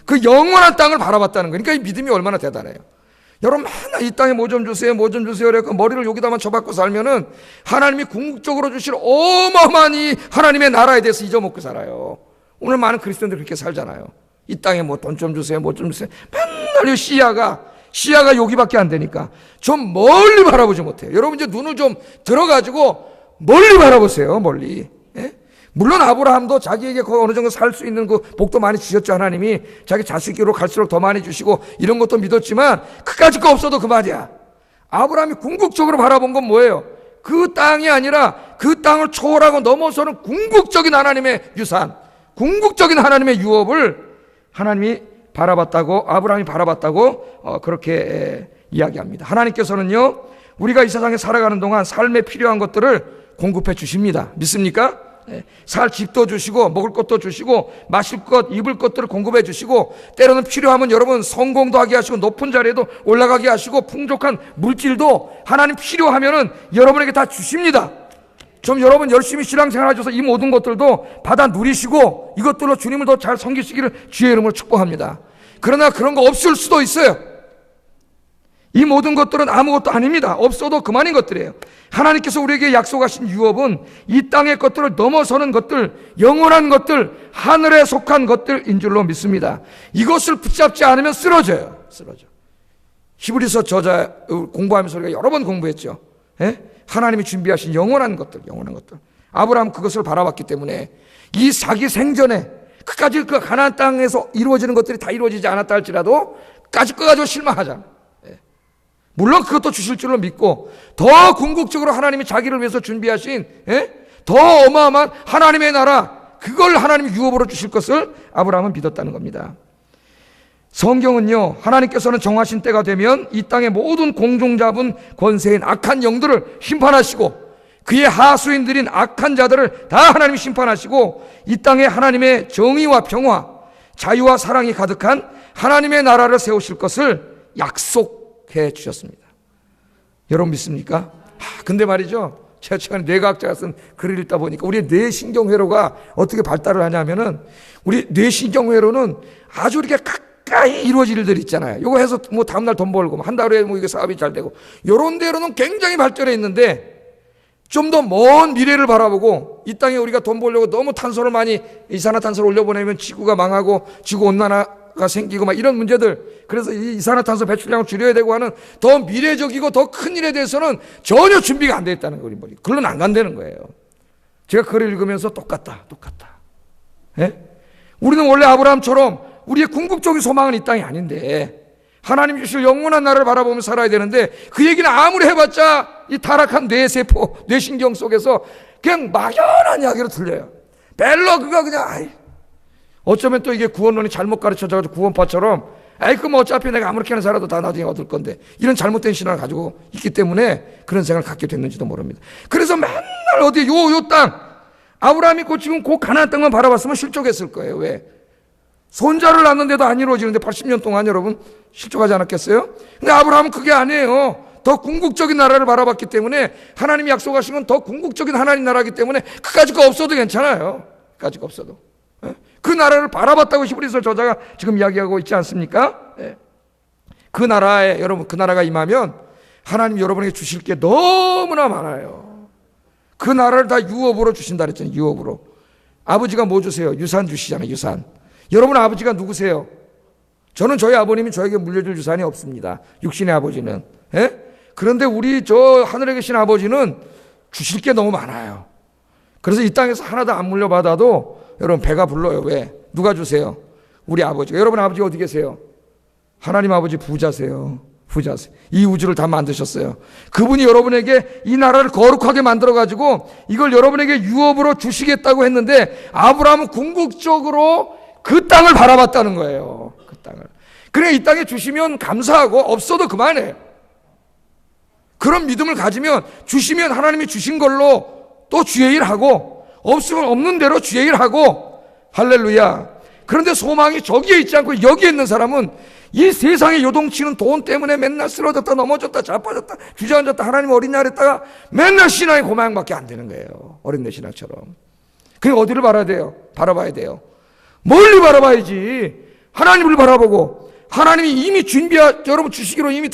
그 영원한 땅을 바라봤다는 거예요. 그러니까 이 믿음이 얼마나 대단해요. 여러분 맨날 이 땅에 뭐 좀 주세요 뭐 좀 주세요 그래서 머리를 여기다만 쳐박고 살면은 하나님이 궁극적으로 주실 어마어마한 이 하나님의 나라에 대해서 잊어먹고 살아요. 오늘 많은 그리스도인들이 그렇게 살잖아요. 이 땅에 뭐 돈 좀 주세요 뭐 좀 주세요 맨날 시야가 여기밖에 안 되니까 좀 멀리 바라보지 못해요. 여러분 이제 눈을 좀 들어가지고 멀리 바라보세요. 멀리. 예? 물론 아브라함도 자기에게 어느 정도 살 수 있는 그 복도 많이 주셨죠. 하나님이 자기 자식으로 갈수록 더 많이 주시고 이런 것도 믿었지만 그까짓 거 없어도 그만이야. 아브라함이 궁극적으로 바라본 건 뭐예요? 그 땅이 아니라 그 땅을 초월하고 넘어서는 궁극적인 하나님의 유산, 궁극적인 하나님의 유업을 하나님이 바라봤다고, 아브라함이 바라봤다고 그렇게 이야기합니다. 하나님께서는요 우리가 이 세상에 살아가는 동안 삶에 필요한 것들을 공급해 주십니다. 믿습니까? 살 집도 주시고 먹을 것도 주시고 마실 것 입을 것들을 공급해 주시고 때로는 필요하면 여러분 성공도 하게 하시고 높은 자리에도 올라가게 하시고 풍족한 물질도 하나님 필요하면은 여러분에게 다 주십니다. 좀 여러분 열심히 신앙생활 하셔서 이 모든 것들도 받아 누리시고 이것들로 주님을 더 잘 섬기시기를 주의 이름으로 축복합니다. 그러나 그런 거 없을 수도 있어요. 이 모든 것들은 아무것도 아닙니다. 없어도 그만인 것들이에요. 하나님께서 우리에게 약속하신 유업은 이 땅의 것들을 넘어서는 것들, 영원한 것들, 하늘에 속한 것들인 줄로 믿습니다. 이것을 붙잡지 않으면 쓰러져요. 히브리서 저자 공부하면서 우리가 여러 번 공부했죠. 예? 하나님이 준비하신 영원한 것들. 아브라함 그것을 바라봤기 때문에 이 자기 생전에 그까지 그 가나안 땅에서 이루어지는 것들이 다 이루어지지 않았다 할지라도 까짓 거 가지고 실망하잖아. 물론 그것도 주실 줄로 믿고 더 궁극적으로 하나님이 자기를 위해서 준비하신 더 어마어마한 하나님의 나라, 그걸 하나님이 유업으로 주실 것을 아브라함은 믿었다는 겁니다. 성경은요 하나님께서는 정하신 때가 되면 이 땅의 모든 공중잡은 권세인 악한 영들을 심판하시고 그의 하수인들인 악한 자들을 다 하나님이 심판하시고 이 땅에 하나님의 정의와 평화, 자유와 사랑이 가득한 하나님의 나라를 세우실 것을 약속해 주셨습니다. 여러분 믿습니까? 근데 말이죠, 제가 최근에 뇌과학자가 쓴 글을 읽다 보니까 우리 뇌신경회로가 어떻게 발달을 하냐면은, 우리 뇌신경회로는 아주 이렇게 가까이 이루어질 일들 있잖아요. 이거 해서 뭐 다음날 돈 벌고 한 달 후에 뭐 이게 사업이 잘 되고, 요런 데로는 굉장히 발전해 있는데, 좀 더 먼 미래를 바라보고 이 땅에 우리가 돈 벌려고 너무 탄소를 많이, 이산화탄소를 올려보내면 지구가 망하고 지구온난화가 생기고 막 이런 문제들, 그래서 이 이산화탄소 배출량을 줄여야 되고 하는 더 미래적이고 더 큰 일에 대해서는 전혀 준비가 안 돼 있다는 거예요. 글로는 안 간다는 거예요. 제가 글을 읽으면서 똑같다. 예? 우리는 원래 아브라함처럼 우리의 궁극적인 소망은 이 땅이 아닌데 하나님 주실 영원한 나라를 바라보며 살아야 되는데, 그 얘기는 아무리 해봤자 이 타락한 뇌세포, 뇌신경 속에서 그냥 막연한 이야기로 들려요. 벨러그가 그냥 어쩌면 또 이게 구원론이 잘못 가르쳐져가지고 구원파처럼 그럼 어차피 내가 아무렇게나 살아도 다 나중에 얻을 건데, 이런 잘못된 신앙을 가지고 있기 때문에 그런 생각을 갖게 됐는지도 모릅니다. 그래서 맨날 어디 요 땅, 아브라함이 지금 그 가나안 땅만 바라봤으면 실족했을 거예요. 왜? 손자를 낳는데도 안 이루어지는데 80년 동안 여러분 실족하지 않았겠어요? 근데 아브라함은 그게 아니에요. 더 궁극적인 나라를 바라봤기 때문에, 하나님이 약속하신 건 더 궁극적인 하나님 나라이기 때문에 그까짓 거 없어도 괜찮아요. 그까짓 거 없어도. 그 나라를 바라봤다고 히브리서 저자가 지금 이야기하고 있지 않습니까? 그 나라에, 여러분, 그 나라가 임하면 하나님 여러분에게 주실 게 너무나 많아요. 그 나라를 다 유업으로 주신다 그랬잖아요. 유업으로. 아버지가 뭐 주세요? 유산 주시잖아요. 유산. 여러분 아버지가 누구세요? 저는 저희 아버님이 저에게 물려줄 유산이 없습니다. 육신의 아버지는. 그런데 우리 저 하늘에 계신 아버지는 주실 게 너무 많아요. 그래서 이 땅에서 하나도 안 물려받아도 여러분 배가 불러요. 왜? 누가 주세요? 우리 아버지가. 여러분 아버지 어디 계세요? 하나님 아버지 부자세요. 부자세요. 이 우주를 다 만드셨어요. 그분이 여러분에게 이 나라를 거룩하게 만들어가지고 이걸 여러분에게 유업으로 주시겠다고 했는데, 아브라함은 궁극적으로 그 땅을 바라봤다는 거예요. 그 땅을. 그래, 이 땅에 주시면 감사하고 없어도 그만해요. 그런 믿음을 가지면, 주시면 하나님이 주신 걸로 또 주의 일 하고, 없으면 없는 대로 주의 일 하고, 할렐루야. 그런데 소망이 저기에 있지 않고 여기에 있는 사람은 이 세상에 요동치는 돈 때문에 맨날 쓰러졌다 넘어졌다 자빠졌다 주저앉았다 하나님 어린 날 했다가 맨날 신앙의 고만밖에 안 되는 거예요. 어린애 신앙처럼. 그러니까 어디를 바라야 돼요? 바라봐야 돼요. 멀리 바라봐야지. 하나님을 바라보고, 하나님이 이미 여러분 주시기로 이미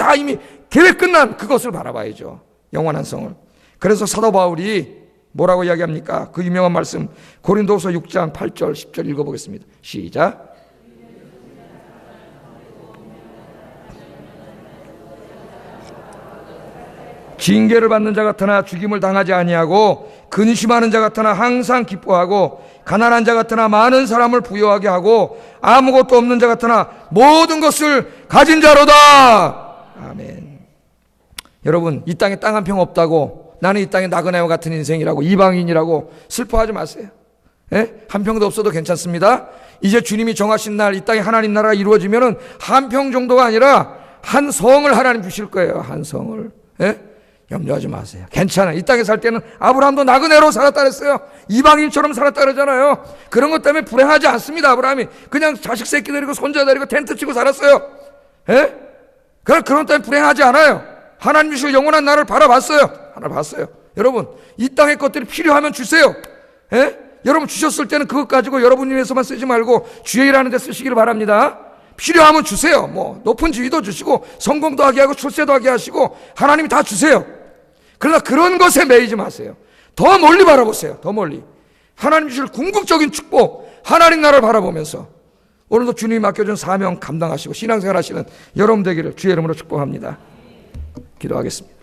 계획 끝난 그것을 바라봐야죠. 영원한 성을. 그래서 사도 바울이 뭐라고 이야기합니까? 그 유명한 말씀 고린도후서 6장 8절 10절 읽어보겠습니다. 시작. 징계를 받는 자 같으나 죽임을 당하지 아니하고, 근심하는 자 같으나 항상 기뻐하고, 가난한 자 같으나 많은 사람을 부유하게 하고, 아무것도 없는 자 같으나 모든 것을 가진 자로다. 아멘. 여러분, 이 땅에 땅 한 평 없다고, 나는 이 땅에 나그네와 같은 인생이라고, 이방인이라고 슬퍼하지 마세요. 한 평도 없어도 괜찮습니다. 이제 주님이 정하신 날 이 땅에 하나님 나라가 이루어지면은 한 평 정도가 아니라 한 성을 하나님 주실 거예요. 한 성을. 염려하지 마세요. 괜찮아요. 이 땅에 살 때는 아브라함도 나그네로 살았다 그랬어요. 이방인처럼 살았다 그러잖아요. 그런 것 때문에 불행하지 않습니다. 아브라함이 그냥 자식 새끼 데리고 손자 데리고 텐트 치고 살았어요. 그런 것 때문에 불행하지 않아요. 하나님 주실 영원한 나라를 바라봤어요. 여러분, 이 땅의 것들이 필요하면 주세요. 여러분 주셨을 때는 그것 가지고 여러분 위해서만 쓰지 말고 주의 일하는 데 쓰시기를 바랍니다. 필요하면 주세요. 뭐 높은 지위도 주시고 성공도 하게 하고 출세도 하게 하시고 하나님이 다 주세요. 그러나 그런 것에 매이지 마세요. 더 멀리 바라보세요. 더 멀리. 하나님 주실 궁극적인 축복, 하나님 나라를 바라보면서 오늘도 주님이 맡겨준 사명 감당하시고 신앙생활 하시는 여러분 되기를 주의 이름으로 축복합니다. 기도하겠습니다.